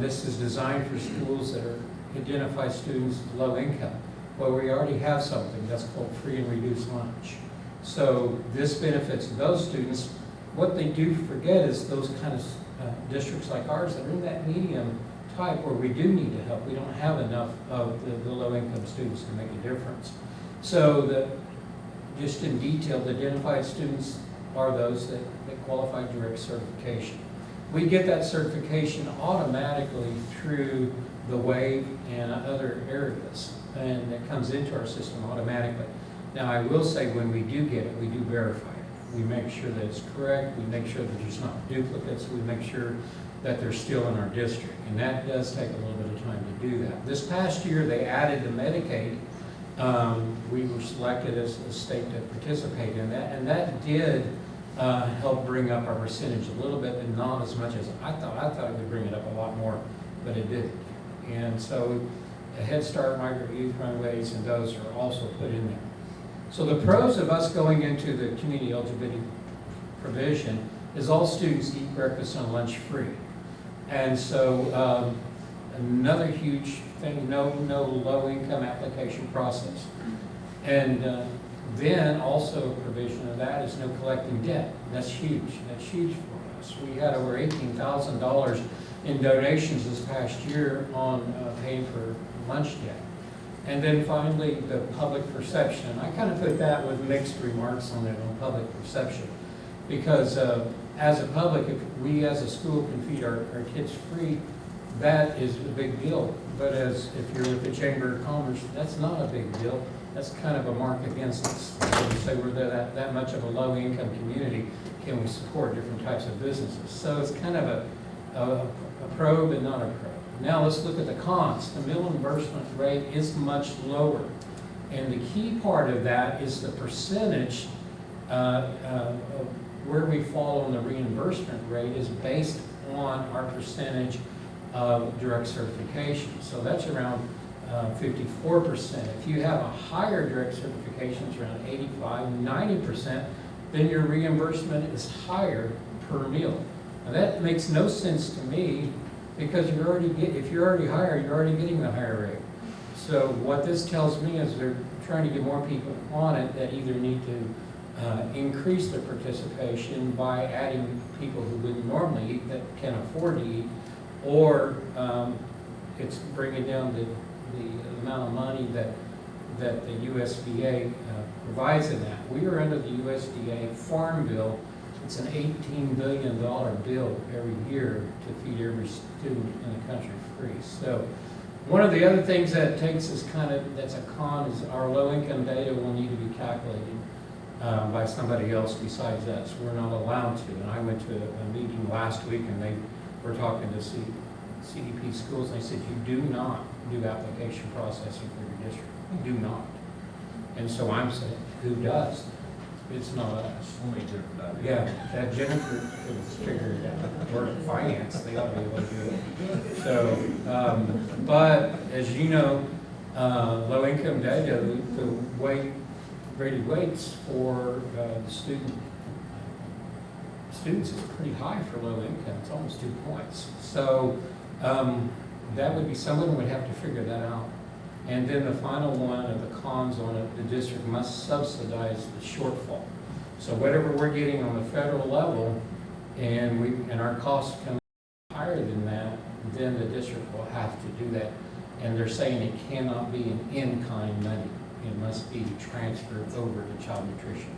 this is designed for schools that are identify students with low income. Well, we already have something that's called free and reduced lunch. So this benefits those students. What they do forget is those kind of districts like ours that are in that medium type where we do need to help. We don't have enough of the low income students to make a difference. So just in detail, the identified students are those that qualify direct certification. We get that certification automatically through the WAVE and other areas, and it comes into our system automatically. Now, I will say when we do get it, we do verify it. We make sure that it's correct, we make sure that there's not duplicates, we make sure that they're still in our district, and that does take a little bit of time to do that. This past year, they added the Medicaid. We were selected as a state to participate in that, and that did help bring up our percentage a little bit, but not as much as I thought. I thought it would bring it up a lot more, but it didn't. And so a Head Start, Migrant Youth Runways, and those are also put in there. So the pros of us going into the community eligibility provision is all students eat breakfast and lunch free. And so another huge thing, no low income application process. And then also a provision of that is no collecting debt. That's huge. That's huge for us. We had over $18,000 in donations this past year on paying for lunch debt. And then finally, the public perception. I kind of put that with mixed remarks on it on public perception. Because as a public, if we as a school can feed our kids free, that is a big deal. But if you're with the Chamber of Commerce, that's not a big deal. That's kind of a mark against us. So we say we're that much of a low-income community, can we support different types of businesses? So it's kind of a pro, but not a pro. Now let's look at the cons. The meal reimbursement rate is much lower. And the key part of that is the percentage of where we fall on the reimbursement rate is based on our percentage of direct certification. So that's around 54%. If you have a higher direct certification, it's around 85, 90%, then your reimbursement is higher per meal. Now that makes no sense to me because if you're already higher, you're already getting the higher rate. So what this tells me is they're trying to get more people on it that either need to increase their participation by adding people who wouldn't normally eat that can afford to eat, or it's bringing down the amount of money that the USDA provides in that. We are under the USDA Farm Bill It's an $18 billion bill every year to feed every student in the country free. So one of the other things that takes us that's a con is our low-income data will need to be calculated by somebody else besides us. We're not allowed to. And I went to a meeting last week and they were talking to CDP schools and they said, you do not do application processing for your district. You do not. And so I'm saying, who does? It's not us. Only Jennifer. Yeah, that Jennifer could figure it out. Or finance, they ought to be able to do it. So, but as you know, low-income data, the graded weights for the students is pretty high for low income. It's almost 2 points. So that would be, someone would have to figure that out. And then the final one of the cons on it, the district must subsidize the shortfall. So whatever we're getting on the federal level, and our costs come higher than that, then the district will have to do that. And they're saying it cannot be an in-kind money. It must be transferred over to child nutrition.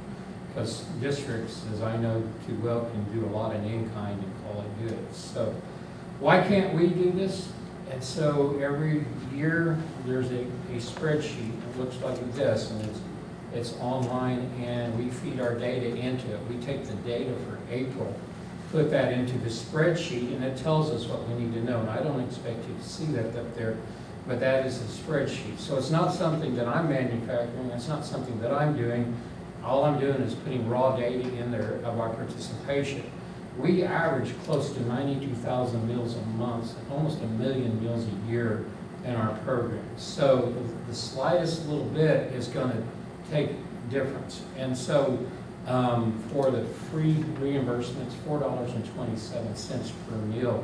Because districts, as I know too well, can do a lot in in-kind and call it good. So why can't we do this? And so every year there's a spreadsheet that looks like this, and it's online, and we feed our data into it. We take the data for April, put that into the spreadsheet, and it tells us what we need to know. And I don't expect you to see that up there, but that is a spreadsheet. So it's not something that I'm manufacturing, it's not something that I'm doing. All I'm doing is putting raw data in there of our participation. We average close to 92,000 meals a month, almost 1 million meals a year in our program. So the slightest little bit is going to take difference. And so for the free reimbursements, $4.27 per meal,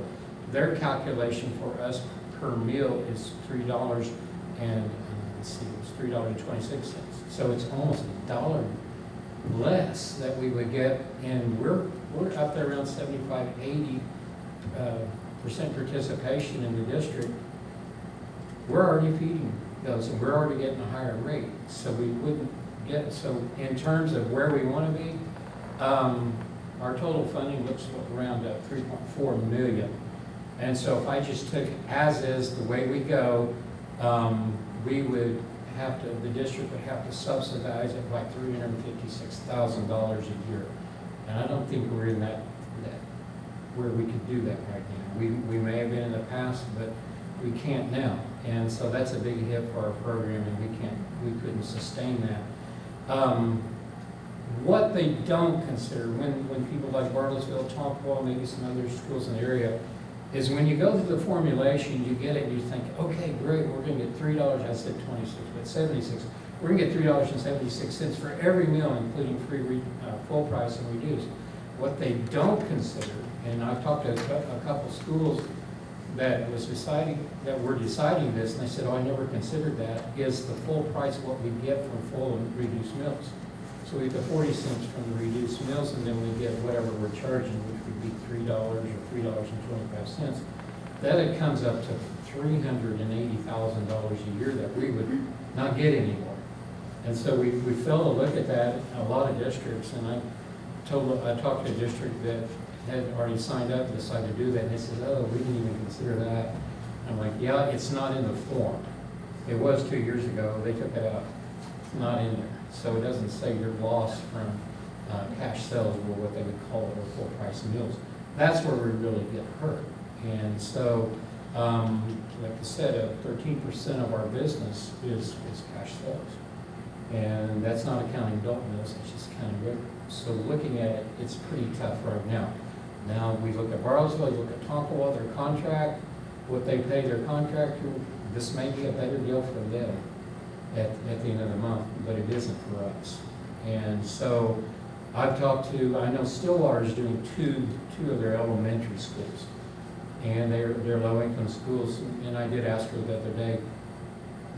their calculation for us per meal is $3 and let's see, it was $3.26. So it's almost $1 less that we would get, and we're up there around 75–80% participation in the district. We're already feeding those, and we're already getting a higher rate. So we wouldn't get, so in terms of where we want to be, our total funding looks around 3.4 million. And so if I just took as is the way we go, we would have to, the district would have to subsidize it by $356,000 a year. And I don't think we're in that where we could do that right now. We may have been in the past, but we can't now. And so that's a big hit for our program, and we couldn't sustain that. What they don't consider when people like Bartlesville, Tonopah, maybe some other schools in the area, is when you go through the formulation, you get it, and you think, okay, great, we're going to get $3, I said 26, but 76. We're going to get $3.76 for every meal, including free full price and reduced. What they don't consider, and I've talked to a couple schools that were deciding this, and they said, oh, I never considered that, is the full price of what we get from full and reduced meals. So we get 40 cents from the reduced meals, and then we get whatever we're charging, which would be $3 or $3.25. Then it comes up to $380,000 a year that we would not get anymore. And so we failed to look at that in a lot of districts, and I talked to a district that had already signed up and decided to do that, and they said, oh, we didn't even consider that. I'm like, yeah, it's not in the form. It was 2 years ago, they took it out. It's not in there. So it doesn't say your loss from cash sales, or what they would call it, or full price meals. That's where we really get hurt. And so, like I said, 13% of our business is cash sales. And that's not accounting adult meals, it's just counting regular. So looking at it, it's pretty tough right now. Now we look at Bartlesville, we look at Tonopah, their contract, what they pay their contractor. This may be a better deal for them at the end of the month, but it isn't for us. And so I've talked to, I know Stillwater is doing two of their elementary schools, and they're low-income schools. And I did ask her the other day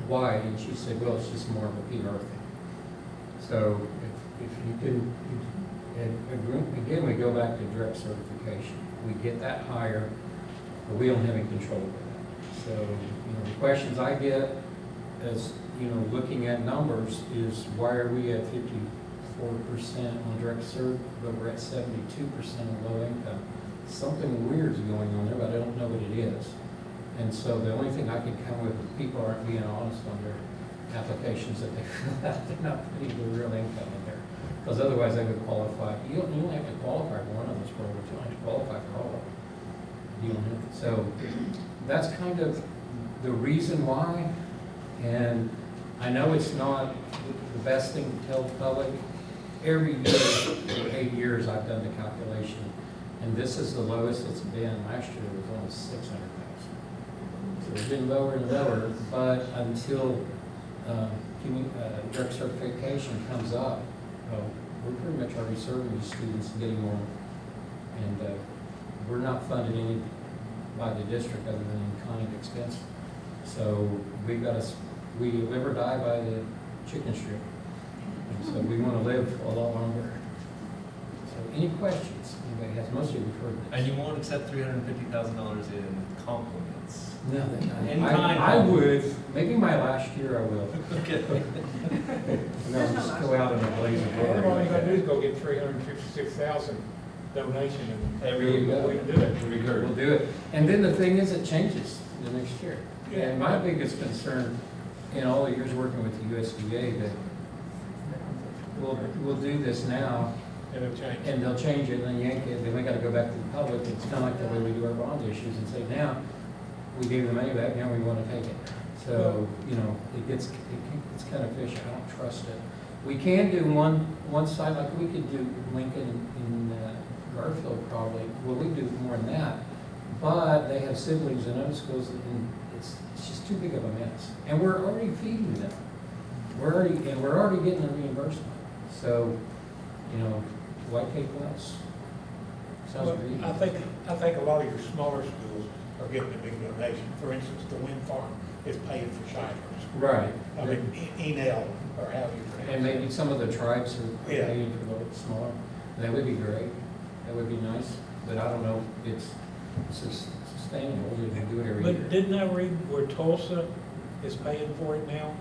why, and she said, well, it's just more of a PR thing. So if you can, and again, we go back to direct certification. We get that higher, but we don't have any control over that. So, the questions I get as, looking at numbers is, why are we at 54% on direct serve, but we're at 72% of low income. Something weird's going on there, but I don't know what it is. And so the only thing I can come with is people aren't being honest on their applications that they fill out. They're not putting the real income in there. Because otherwise they would qualify. You only have to qualify for one of those programs. You don't have to qualify for all of them. You don't have to. So that's kind of the reason why. And I know it's not the best thing to tell the public. Every year, for 8 years, I've done the calculation. And this is the lowest it's been. Last year it was only 600,000. So it's been lower and lower, but until direct certification comes up, we're pretty much already serving these students and getting more. And we're not funded any by the district other than in-kind expense. So we live or die by the chicken strip. And so we want to live a lot longer. So any questions anybody has? Most of you have heard this. And you won't accept $350,000 in compliments? No, In I would. Maybe my last year I will. Okay. And I'll just go out in a blaze of glory. All you gotta do is go get 356,000 donation and Every year. we can do it. We'll do it. And then the thing is, it changes the next year. Yeah. And my biggest concern in all the years working with the USDA, that we'll do this now, And it'll change. and they'll change it, and then yank it, then we gotta go back to the public. It's kind of like the way we do our bond issues and say, now, we gave the money back, now we want to take it. So, it's kind of fishy. I don't trust it. We can do one side, like we could do Lincoln in Garfield probably. Well, we do more than that. But they have siblings in other schools, and it's just too big of a mess. And we're already feeding them. We're already getting the reimbursement. So, why take less? Sounds Well, greedy. I think a lot of your smaller schools are getting a big donation. For instance, the wind farm is paying for Shiders. Right. I mean, Enel, or how you pronounce it. And maybe some of the tribes are Yeah. paying for a little bit smaller. That would be great. That would be nice. But I don't know if it's sustainable. We can do it every year. But didn't I read where Tulsa is paying for it now?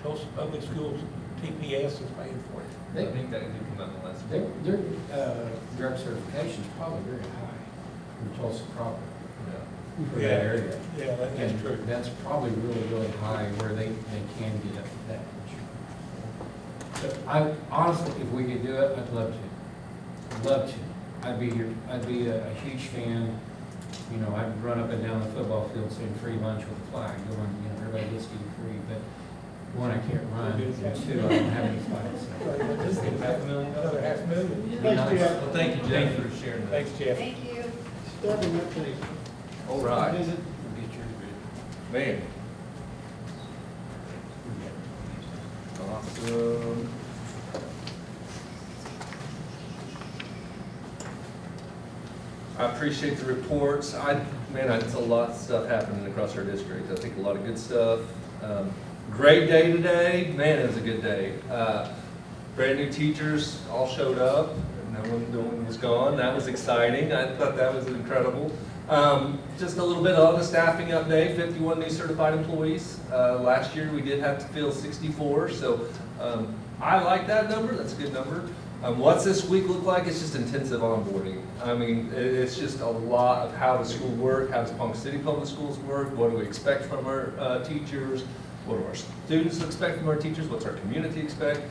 Tulsa Public Schools, TPS is paying for it. I think that did come out in the last Their week. drug certification is probably very high for Tulsa proper, for Yeah. that area. Yeah, that's And true. that's probably really, really high where they can get up that much. But I, honestly, if we could do it, I'd love to. I'd love to. I'd be a huge fan. I'd run up and down the football field saying free lunch with a flag going, everybody gets to eat free. But one, I can't run, and two, I don't have any flags. Just get $500,000. Another $500,000. Thanks, Jeff. Well, thank you, Jeff, for sharing that. Thanks, Jeff. Thank you. Staffing update. All right. Visit. Man. Awesome. I appreciate the reports. It's a lot of stuff happening across our district. I think a lot of good stuff. Great day today. Man, it was a good day. Brand new teachers all showed up. No one was gone. That was exciting. I thought that was incredible. Just a little bit on the staffing update, 51 new certified employees. Last year we did have to fill 64, so I like that number. That's a good number. What's this week look like? It's just intensive onboarding. It's just a lot of how does school work, how does Ponca City Public Schools work, what do we expect from our teachers, what do our students expect from our teachers, what's our community expect.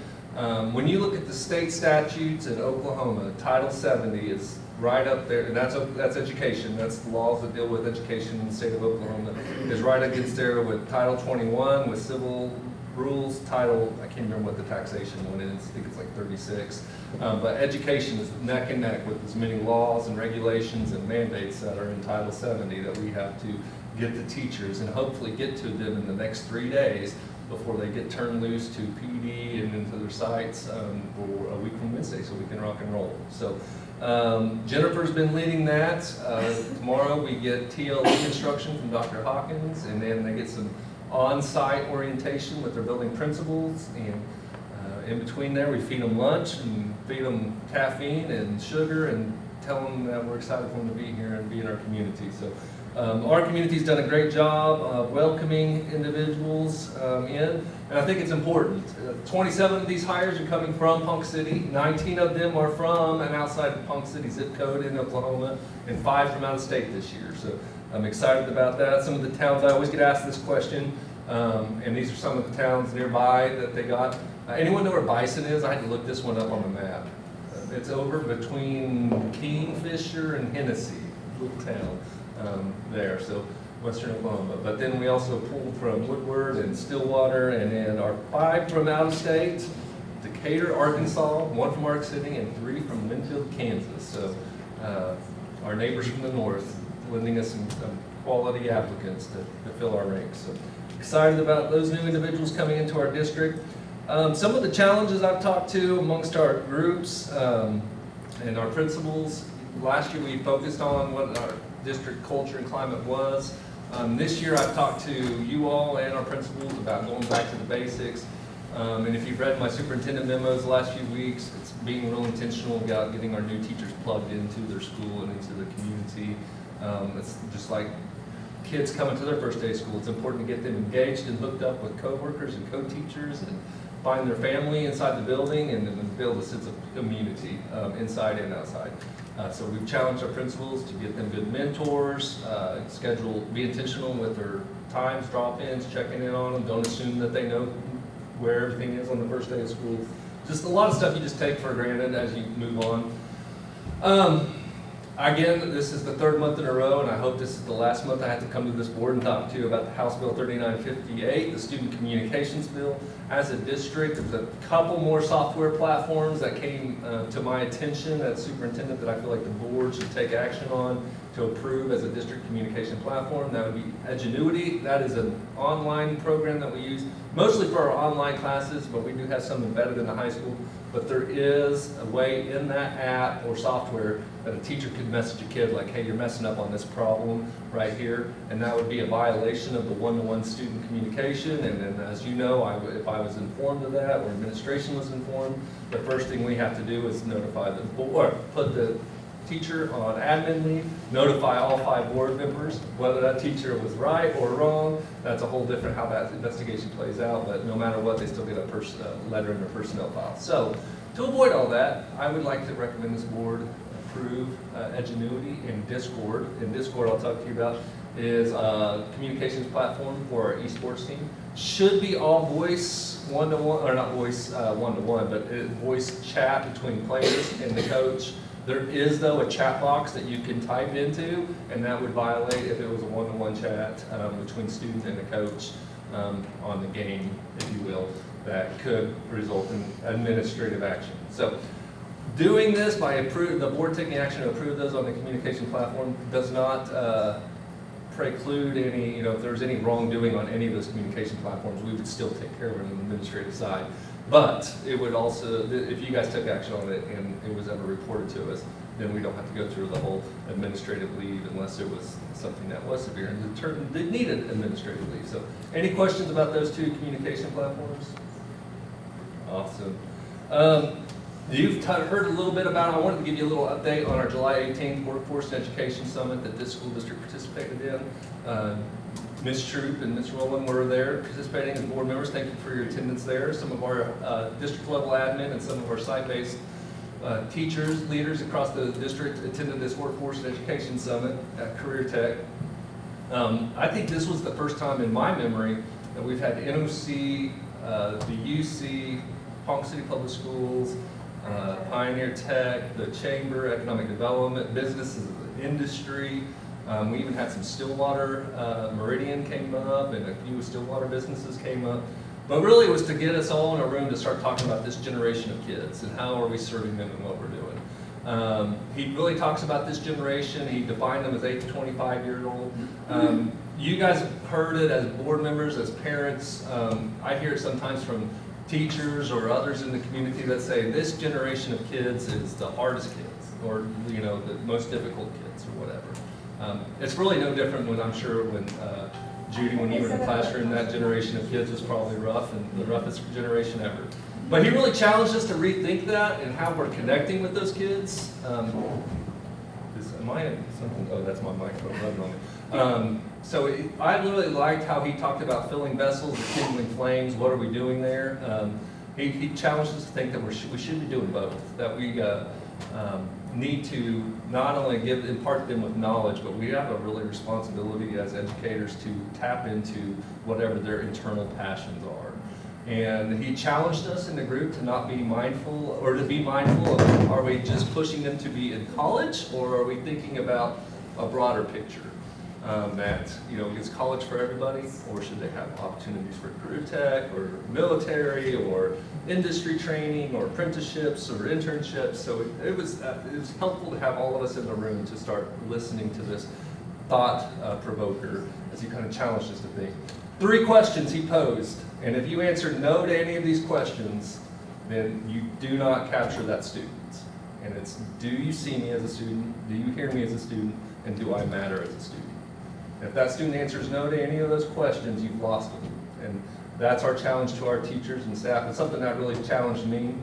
When you look at the state statutes in Oklahoma, Title 70 is right up there, and that's education. That's the laws that deal with education in the state of Oklahoma. Is right against there with Title 21 with civil rules. I can't remember what the taxation one is. I think it's like 36. But education is neck and neck with as many laws and regulations and mandates that are in Title 70 that we have to get the teachers and hopefully get to them in the next 3 days before they get turned loose to PD and into their sites for a week from Wednesday so we can rock and roll. So Jennifer's been leading that. Tomorrow we get TLE instruction from Dr. Hawkins, and then they get some on-site orientation with their building principals, and in between there we feed them lunch and feed them caffeine and sugar and tell them that we're excited for them to be here and be in our community. So Our community's done a great job of welcoming individuals in, and I think it's important. 27 of these hires are coming from Ponca City, 19 of them are from and outside of Ponca City zip code in Oklahoma, and 5 from out of state this year. So I'm excited about that. Some of the towns, I always get asked this question, and these are some of the towns nearby that they got. Anyone know where Bison is? I had to look this one up on the map. It's over between Kingfisher and Hennessy, little town there, so western Oklahoma. But then we also pulled from Woodward and Stillwater, and then our 5 from out of state, Decatur, Arkansas, 1 from Ark City, and 3 from Winfield, Kansas. So our neighbors from the north lending us some quality applicants to fill our ranks. So excited about those new individuals coming into our district. Some of the challenges I've talked to amongst our groups and our principals, last year we focused on what our district culture and climate was. This year I've talked to you all and our principals about going back to the basics. And if you've read my superintendent memos the last few weeks, it's being real intentional about getting our new teachers plugged into their school and into the community. It's just like kids coming to their first day of school. It's important to get them engaged and hooked up with co-workers and co-teachers and find their family inside the building and then build a sense of community inside and outside. So we've challenged our principals to get them good mentors, be intentional with their times, drop-ins, checking in on them. Don't assume that they know where everything is on the first day of school. Just a lot of stuff you just take for granted as you move on. Again, this is the 3rd month in a row, and I hope this is the last month I have to come to this board and talk to you about the House Bill 3958, the Student Communications Bill. As a district, there's a couple more software platforms that came to my attention as superintendent that I feel like the board should take action on to approve as a district communication platform. That would be Edgenuity. That is an online program that we use mostly for our online classes, but we do have some embedded in the high school. But there is a way in that app or software that a teacher could message a kid like, hey, you're messing up on this problem right here, and that would be a violation of the one-to-one student communication. And then, as you know, if I was informed of that or administration was informed, the first thing we have to do is notify the board, put the teacher on admin leave, notify all 5 board members. Whether that teacher was right or wrong, that's a whole different how that investigation plays out, but no matter what, they still get a letter in their personnel file. So to avoid all that, I would like to recommend this board approve Edgenuity and Discord. And Discord, I'll talk to you about, is a communications platform for our esports team. Should be all voice one-to-one, or not voice one-to-one, but voice chat between players and the coach. There is, though, a chat box that you can type into, and that would violate if it was a one-to-one chat between student and a coach on the game, if you will, that could result in administrative action. So doing this by the board taking action to approve those on the communication platform does not preclude any, if there's any wrongdoing on any of those communication platforms, we would still take care of it on the administrative side. But it would also, if you guys took action on it and it was ever reported to us, then we don't have to go through the whole administrative leave unless it was something that was severe and they needed administrative leave. So any questions about those 2 communication platforms? Awesome. You've heard a little bit about, I wanted to give you a little update on our July 18th Workforce and Education Summit that this school district participated in. Ms. Troop and Ms. Rowland were there participating as board members. Thank you for your attendance there. Some of our district level admin and some of our site-based teachers, leaders across the district attended this Workforce and Education Summit at Career Tech. I think this was the first time in my memory that we've had NOC, the UC, Ponca City Public Schools, Pioneer Tech, the Chamber, Economic Development, businesses, industry. We even had some Stillwater, Meridian came up, and a few Stillwater businesses came up. But really it was to get us all in a room to start talking about this generation of kids and how are we serving them and what we're doing. He really talks about this generation. He defined them as 8 to 25-year-old. You guys have heard it as board members, as parents. I hear it sometimes from teachers or others in the community that say this generation of kids is the hardest kids, or the most difficult kids, or whatever. It's really no different when Judy, when you were in the classroom, that generation of kids was probably rough and the roughest generation ever. But he really challenged us to rethink that and how we're connecting with those kids. am I something? Oh, that's my microphone. So I really liked how he talked about filling vessels, kindling flames. What are we doing there? He challenged us to think that we should be doing both. That we need to not only impart them with knowledge, but we have a really responsibility as educators to tap into whatever their internal passions are. And he challenged us in the group to not be mindful, or to be mindful of, are we just pushing them to be in college, or are we thinking about a broader picture? That, is college for everybody, or should they have opportunities for career tech, or military, or industry training, or apprenticeships, or internships? So it was helpful to have all of us in the room to start listening to this thought provoker as he kind of challenged us to think. 3 questions he posed, and if you answered no to any of these questions, then you do not capture that student. And it's, do you see me as a student? Do you hear me as a student? And do I matter as a student? If that student answers no to any of those questions, you've lost them. And that's our challenge to our teachers and staff. It's something that really challenged me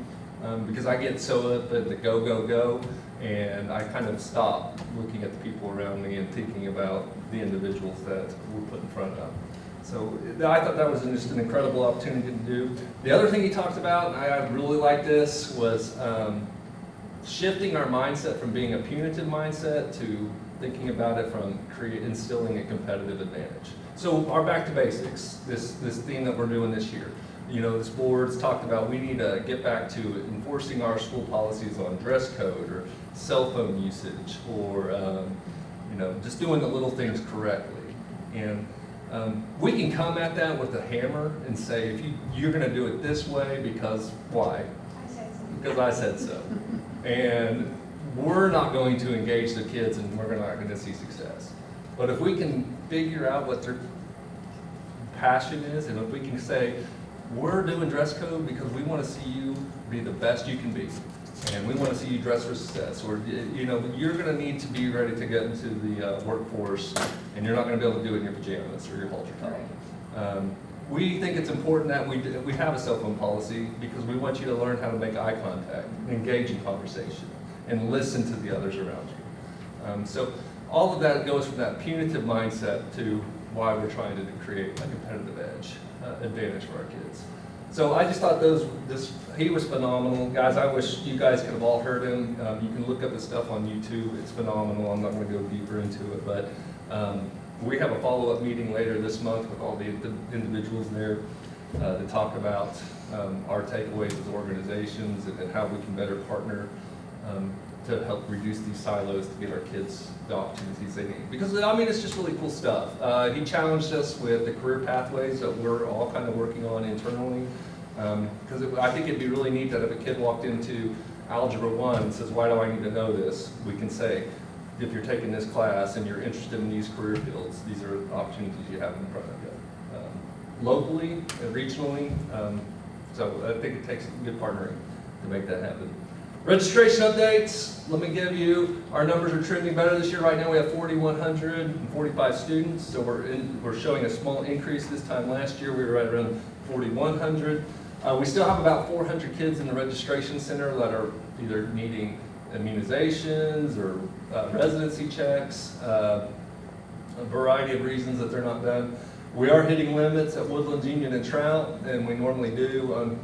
because I get so up at the go, go, go, and I kind of stop looking at the people around me and thinking about the individuals that we're put in front of. So I thought that was just an incredible opportunity to do. The other thing he talked about, and I really liked this, was shifting our mindset from being a punitive mindset to thinking about it from instilling a competitive advantage. So our back to basics, this theme that we're doing this year. This board's talked about we need to get back to enforcing our school policies on dress code or cell phone usage, or just doing the little things correctly. And we can come at that with a hammer and say, if you're going to do it this way, because why? Because I said so. And we're not going to engage the kids, and we're not going to see success. But if we can figure out what their passion is, and if we can say, we're doing dress code because we want to see you be the best you can be, and we want to see you dress for success, or you're going to need to be ready to get into the workforce, and you're not going to be able to do it in your pajamas or your halter top. We think it's important that we have a cell phone policy because we want you to learn how to make eye contact, engage in conversation, and listen to the others around you. So all of that goes from that punitive mindset to why we're trying to create a competitive advantage for our kids. So I just thought he was phenomenal. Guys, I wish you guys could have all heard him. You can look up his stuff on YouTube. It's phenomenal. I'm not going to go deeper into it, but we have a follow-up meeting later this month with all the individuals there to talk about our takeaways as organizations and how we can better partner to help reduce these silos to give our kids the opportunities they need. Because, it's just really cool stuff. He challenged us with the career pathways that we're all kind of working on internally. Because I think it'd be really neat that if a kid walked into Algebra 1 and says, why do I need to know this? We can say, if you're taking this class and you're interested in these career fields, these are opportunities you have in front of you. Locally and regionally, so I think it takes good partnering to make that happen. Registration updates, let me give you, our numbers are trending better this year. Right now we have 4,145 students, so we're showing a small increase. This time last year we were right around 4,100. We still have about 400 kids in the registration center that are either needing immunizations or residency checks, a variety of reasons that they're not done. We are hitting limits at Woodlands, Union, and Trout, and we normally do on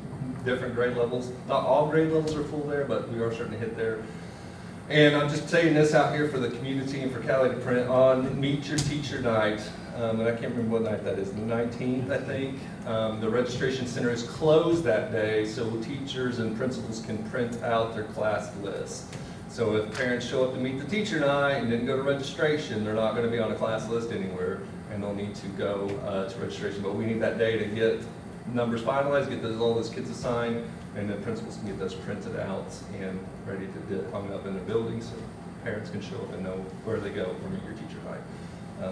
different grade levels. Not all grade levels are full there, but we are starting to hit there. And I'm just saying this out here for the community and for Callie to print on Meet Your Teacher Night. And I can't remember what night that is, the 19th, I think. The registration center is closed that day, so teachers and principals can print out their class list. So if parents show up to Meet the Teacher Night and didn't go to registration, they're not going to be on a class list anywhere, and they'll need to go to registration. But we need that day to get numbers finalized, get all those kids assigned, and then principals can get those printed out and ready to get hung up in the building so parents can show up and know where they go for Meet Your Teacher Night.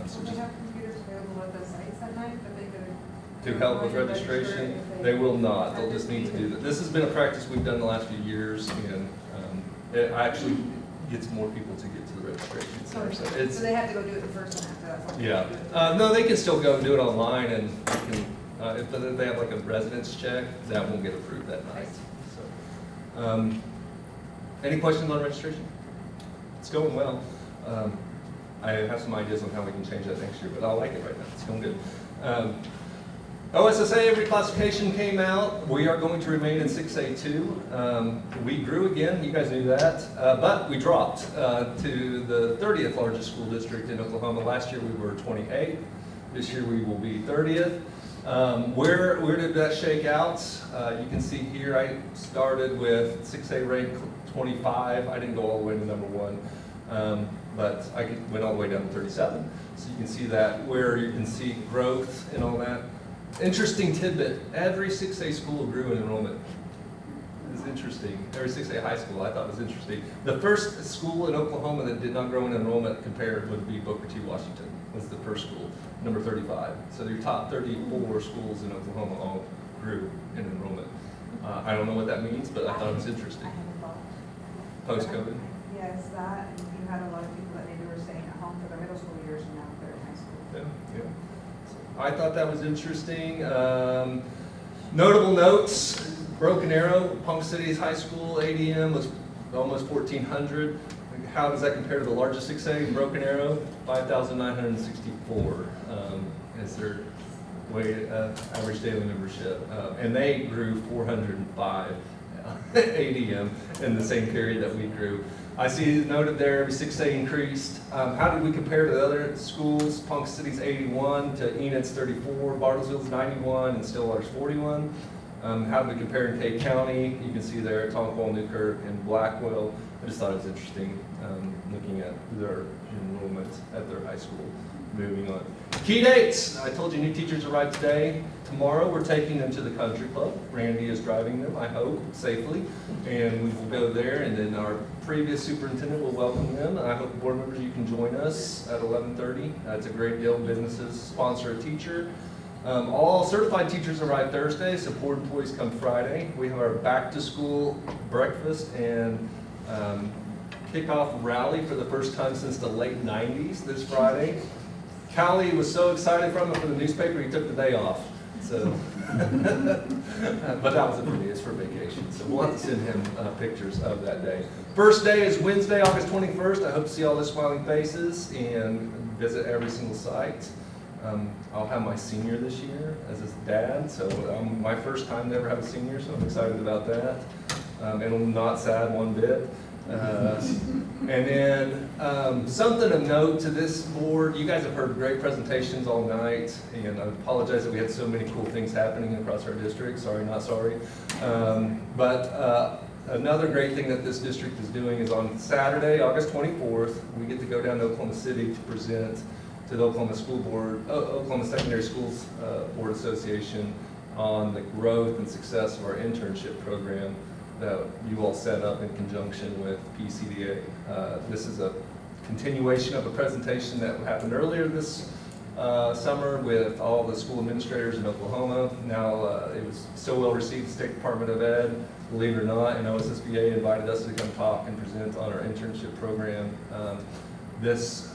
So do they have computers available at the sites that night that they could? To help with registration, they will not. They'll just need to do that. This has been a practice we've done the last few years, and it actually gets more people to get to the registration center. So they have to go do it in person after that? Yeah. No, they can still go do it online, and they can, if they have like a residence check, that won't get approved that night. So, any questions on registration? It's going well. I have some ideas on how we can change that next year, but I like it right now. It's going good. OSSA reclassification came out. We are going to remain in 6A2. We grew again, you guys knew that, but we dropped to the 30th largest school district in Oklahoma. Last year we were 28th. This year we will be 30th. Where did that shake out? You can see here I started with 6A ranked 25. I didn't go all the way to number 1, but I went all the way down to 37. So you can see that where you can see growth and all that. Interesting tidbit, every 6A school grew in enrollment. It's interesting. Every 6A high school I thought was interesting. The first school in Oklahoma that did not grow in enrollment compared would be Booker T. Washington. Was the first school, number 35. So your top 34 schools in Oklahoma all grew in enrollment. I don't know what that means, but I thought it was interesting. Post-COVID? Yes, that, and you had a lot of people that maybe were staying at home for their middle school years and now they're in high school. Yeah, yeah. I thought that was interesting. Notable notes, Broken Arrow, Ponca City's high school ADM was almost 1,400. How does that compare to the largest 6A, Broken Arrow? 5,964 is their average daily membership. And they grew 405 ADM in the same period that we grew. I see noted there, every 6A increased. How did we compare to the other schools? Ponca City's 81, to Enid's 34, Bartlesville's 91, and Stillwater's 41. How did we compare in Kay County? You can see there, Tonkwall, Newkirk, and Blackwell. I just thought it was interesting looking at their enrollment at their high school. Moving on. Key dates. I told you new teachers arrive today. Tomorrow we're taking them to the country club. Randy is driving them, I hope, safely. And we will go there, and then our previous superintendent will welcome them. I hope board members, you can join us at 11:30. It's a great deal. Businesses sponsor a teacher. All certified teachers arrive Thursday, so board employees come Friday. We have our back to school breakfast and kickoff rally for the first time since the late 90s this Friday. Callie was so excited from it for the newspaper, he took the day off. So, but that was it for me, it's for vacation. So we'll have to send him pictures of that day. First day is Wednesday, August 21st. I hope to see all the smiling faces and visit every single site. I'll have my senior this year as his dad, so my first time to ever have a senior, so I'm excited about that. And I'm not sad one bit. And then something of note to this board, you guys have heard great presentations all night, and I apologize that we had so many cool things happening across our district. Sorry, not sorry. But another great thing that this district is doing is on Saturday, August 24th, we get to go down to Oklahoma City to present to the Oklahoma School Board, Oklahoma Secondary Schools Board Association on the growth and success of our internship program that you all set up in conjunction with PCDA. This is a continuation of a presentation that happened earlier this summer with all the school administrators in Oklahoma. Now it was so well received, the State Department of Ed, believe it or not, and OSSBA invited us to come talk and present on our internship program this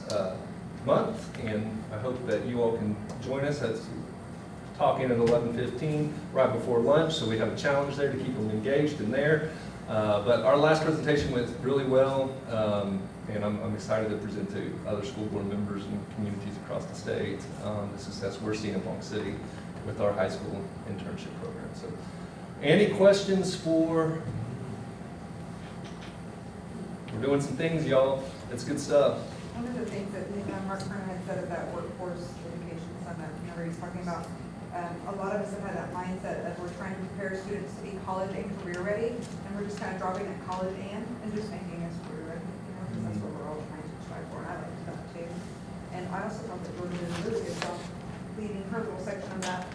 month, and I hope that you all can join us. That's talking at 11:15 right before lunch, so we have a challenge there to keep them engaged in there. But our last presentation went really well, and I'm excited to present to other school board members and communities across the state the success we're seeing in Ponca City with our high school internship program. So, any questions for? We're doing some things, y'all. It's good stuff. One of the things that Mark Kerner had said at that workforce education summit, where he's talking about, a lot of us have had that mindset that we're trying to prepare students to be college and career ready, and we're just kind of dropping at college and just making us career ready, because that's what we're all trying to strive for, and I like that too. And I also thought that Jordan did a really good job leading her little section of that.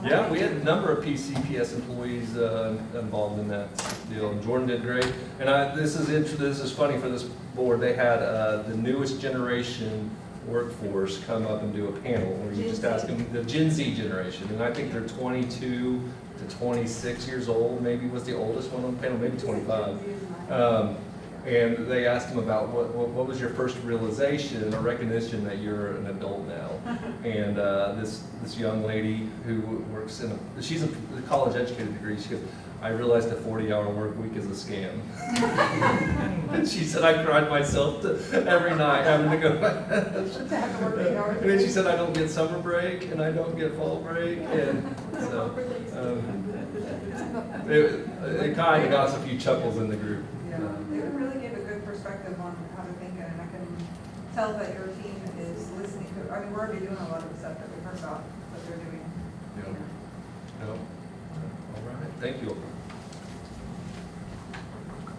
Yeah, we had a number of PCPS employees involved in that deal, and Jordan did great. And this is funny for this board. They had the newest generation workforce come up and do a panel where you just ask them, the Gen Z generation, and I think they're 22 to 26 years old, maybe was the oldest one on the panel, maybe 25. And they asked him about what was your first realization or recognition that you're an adult now? And this young lady who works she's a college educated degree, she goes, I realized a 40-hour work week is a scam. And she said, I cried myself every night having to go. To have to work 8 hours. And then she said, I don't get summer break and I don't get fall break. And so it kind of got us a few chuckles in the group. Yeah, they would really give a good perspective on how to think, and I can tell that your team is listening to, I mean, we're already doing a lot of the stuff that we've heard about, that they're doing. Yeah. No. All right, thank you.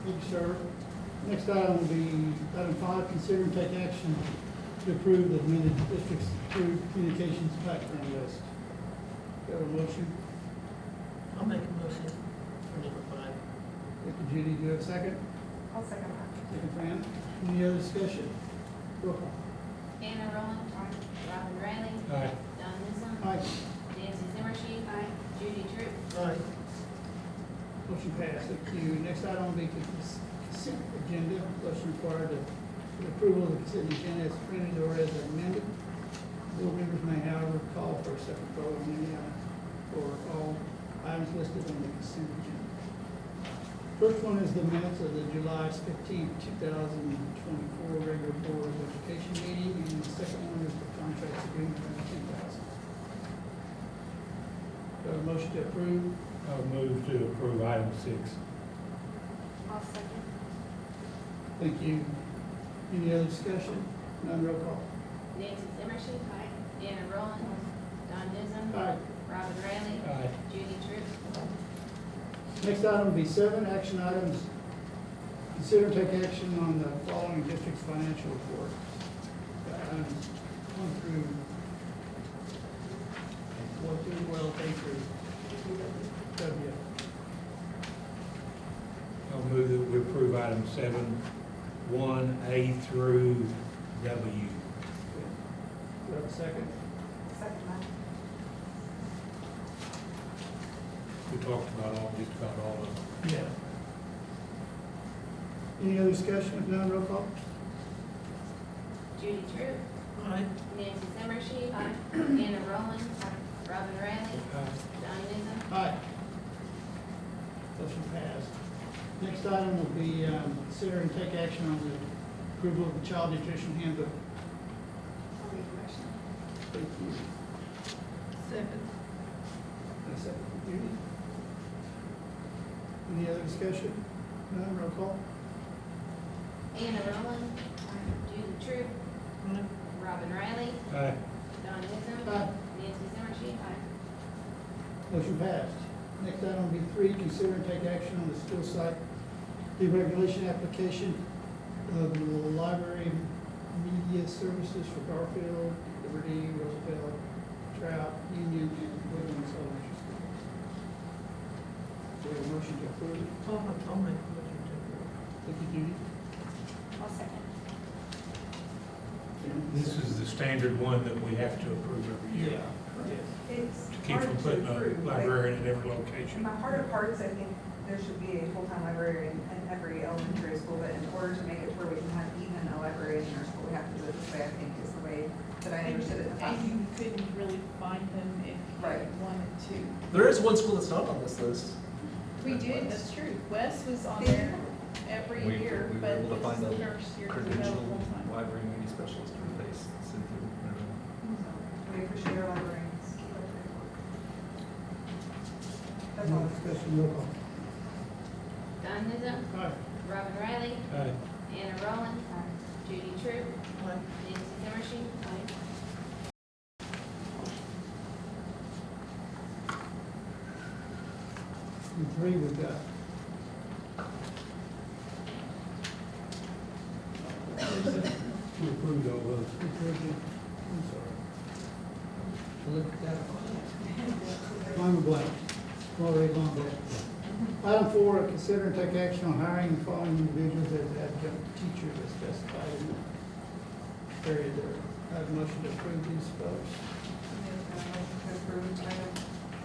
Thank you, sir. Next item will be item 5, consider and take action to approve the amended district's approved communications background list. Got a motion? I'll make a motion for number 5. Thank you, Judy. Do you have a second? I'll second that. Second, Fran. Any other discussion? Roll call. Anna Roland. Robin Riley. Aye. Don Newsom. Aye. Nancy Zimmershed. Judy Truitt. Aye. Motion passed. Thank you. Next item will be consent agenda. Motion required to the approval of the consent agenda as printed or as amended. Board members may, however, call for a separate vote on any for all items listed on the consent agenda. First one is the minutes of the July 15th, 2024 regular Board of Education meeting, and the second one is the contract agreement for 10,000. Got a motion to approve? I'll move to approve item 6. I'll second. Thank you. Any other discussion? None, roll call. Nancy Zimmershed. Anna Roland. Don Newsom. Aye. Robin Riley. Aye. Judy Truitt. Next item will be 7, action items. Consider and take action on the following district's financial report. Items 1 through 14, well, A through W. I'll move that we approve item 7, 1A through W. Do you have a second? Second that. We talked about just about all of them. Yeah. Any other discussion? If none, roll call. Judy Truitt. Aye. Nancy Zimmershed. Anna Roland. Robin Riley. Don Newsom. Aye. Motion passed. Next item will be consider and take action on the approval of the child nutrition handbook. I'll make a motion. Thank you. Second. A second for Judy. Any other discussion? None, roll call. Anna Roland. Judy Truitt. Aye. Robin Riley. Aye. Don Newsom. Aye. Nancy Zimmershed. Motion passed. Next item will be 3, consider and take action on the school site deregulation application of the library media services for Garfield, Liberty, Roosevelt, Trout, Union, and Williams Elementary School. Do we have a motion to approve? I'll make a motion to approve. Thank you, Judy. I'll second. This is the standard one that we have to approve every year. It's To keep from hard to putting a approve. librarian at every In location. my heart of hearts, I think there should be a full-time librarian in every elementary school, but in order to make it where we can have even a librarian in our school, we have to do it this way, I think is the way that I understood it in the past. And you couldn't really find them if Right. you wanted to. There is one school that's not on this list. We did, that's true. Wes was on there every We year, were but able to this find is a the first year to go credentialed full-time. library media specialist to replace Cynthia. We appreciate our librarians. That's No all. discussion, roll call. Don Newsom. Aye. Robin Riley. Aye. Anna Roland. Judy Truitt. Aye. Nancy Zimmershed. And 3 we've got. We approved all those. I'm sorry. I looked at that. Mine were blank. Already gone blank. Item 4, consider and take action on hiring the following individuals as adjunct teachers as specified in the area there. I have a motion to approve these folks. Motion to approve item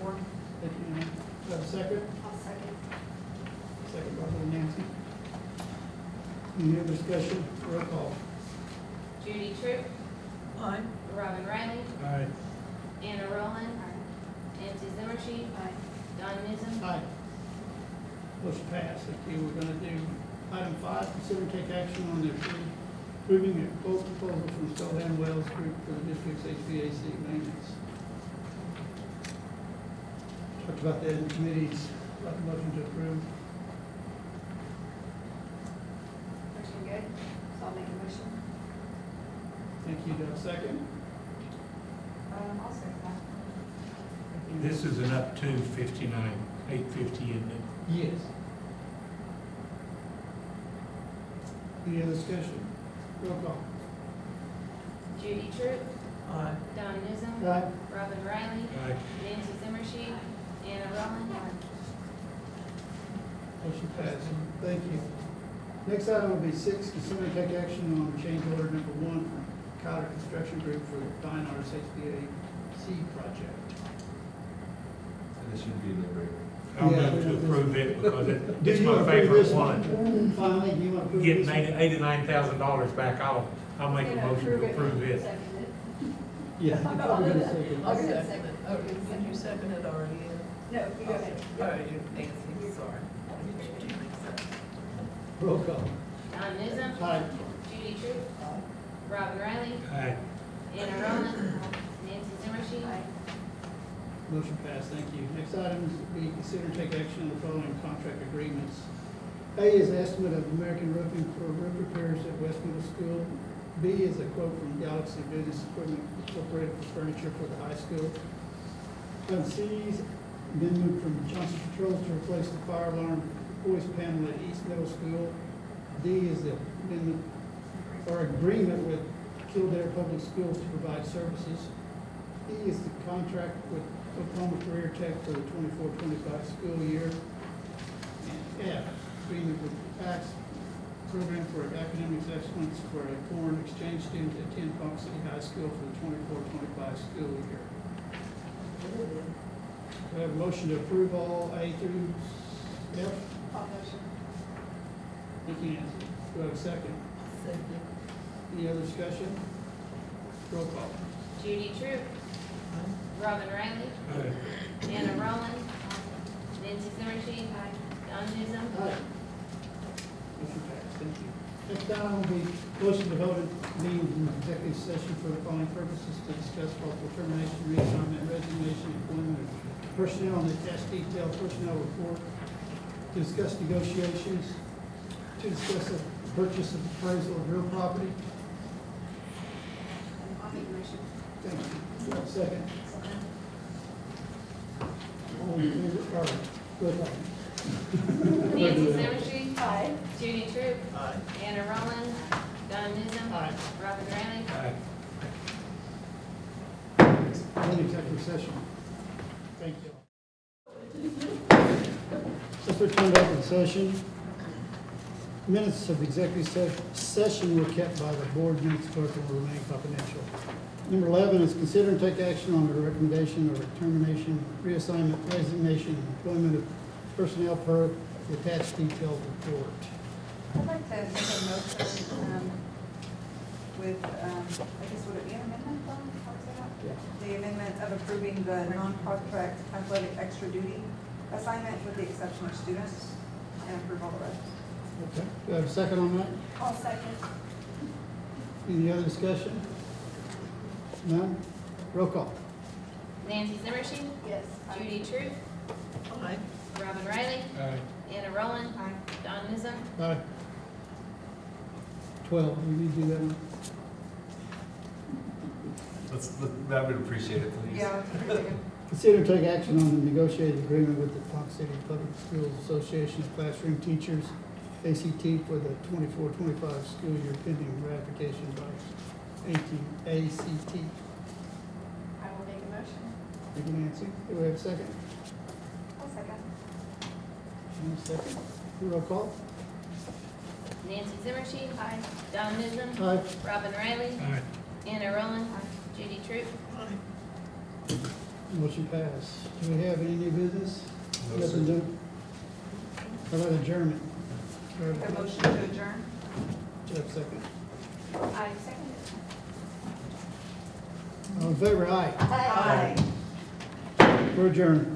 4. Thank you, Nancy. Do I have a second? I'll second. Second by Nancy. Any other discussion? Roll call. Judy Truitt, Aye. Robin Riley, Aye. Anna Roland, Nancy Zimmershed, Don Newsom, Aye. Motion passed. Okay, we're gonna do item 5, consider and take action on the approving a quote proposal from Stohan Wells Group for the district's HVAC maintenance. Talked about that in the committees, like a motion to approve. Motion good, so I'll make a motion. Thank you, Doug. Second? I'll second that. Thank you. This is an up to 59, 850, isn't it? Yes. Any other discussion? Roll call. Judy Truitt, Aye. Don Newsom, Aye. Robin Riley, Aye. Nancy Zimmershed, Anna Roland, Motion passed. Thank you. Next item will be 6, consider and take action on change order number 1 from Kyler Construction Group for the Fine Arts HVAC project. This should be in the agreement. I'll Yeah, move to approve it because it's Do you my want to approve favorite this one. Finally, do you want to approve Getting this one? $89,000 back, I'll make a motion to approve it. Yeah. you're probably gonna second. I'll second it. Oh, did you second it already? No, you go ahead. All right, Nancy, sorry. Roll call. Don Newsom, Aye. Judy Truitt, Robin Riley, Aye. Anna Roland, Nancy Zimmershed, Motion passed. Thank you. Next item is to be consider and take action on the following contract agreements. A is estimate of American Roofing for roof repairs at West Middle School. B is a quote from Galaxy Business Equipment Incorporated for furniture for the high school. And C is amendment from Johnson Controls to replace the fire alarm voice panel at East Middle School. D is the amendment or agreement with Kildare Public Schools to provide services. E is the contract with Oklahoma Career Tech for the 24-25 school year. And F, agreement with PACS program for academic excellence for a foreign exchange student to attend Ponca City High School for the 24-25 school year. We have a motion to approve all A through F. I'll motion. Thank you, Nancy. Do I have a second? Second. Any other discussion? Roll call. Judy Truitt, Robin Riley, Aye. Anna Roland, Nancy Zimmershed, Don Newsom, Aye. Motion passed. Thank you. Next item will be motion to vote at meeting in executive session for the following purposes: to discuss possible termination, reassignment, resignation, employment of personnel, and attached detailed personnel report, to discuss negotiations, to discuss the purchase of appraisal of real property. I'll make a motion. Thank you. Do I have a second? All in favor, or, roll call. Nancy Zimmershed, Aye. Judy Truitt, Aye. Anna Roland, Don Newsom, Aye. Robin Riley, Aye. In executive session. Thank you. Let's return to open session. Minutes of the executive session were kept by the board minutes clerk and will remain confidential. Number 11 is consider and take action on the recommendation of termination, reassignment, resignation, employment of personnel per the attached detailed report. I'd like to make a motion with, I guess, would it be an amendment, Don? How was that? Yeah. The amendment of approving the non-contract athletic extra duty assignment with the exception of students and approve all the rest. Okay. Do I have a second on that? I'll second. Any other discussion? None? Roll call. Nancy Zimmershed, Yes. Judy Truitt, Aye. Robin Riley, Aye. Anna Roland, Don Newsom, Aye. 12, we need to do that one. I would appreciate it, please. Yeah. Consider and take action on the negotiated agreement with the Ponca City Public Schools Association of Classroom Teachers, ACT, for the 24-25 school year pending ratification by ACT. I will make a motion. Thank you, Nancy. Do we have a second? I'll second. Any second? Roll call. Nancy Zimmershed, Don Newsom, Aye. Robin Riley, Aye. Anna Roland, Judy Truitt, Aye. Motion passed. Do we have any new business? No, Nothing sir. new? How about adjournment? Make a motion to adjourn. Do you have a second? I second it. All in favor, aye. Aye. We're adjourned.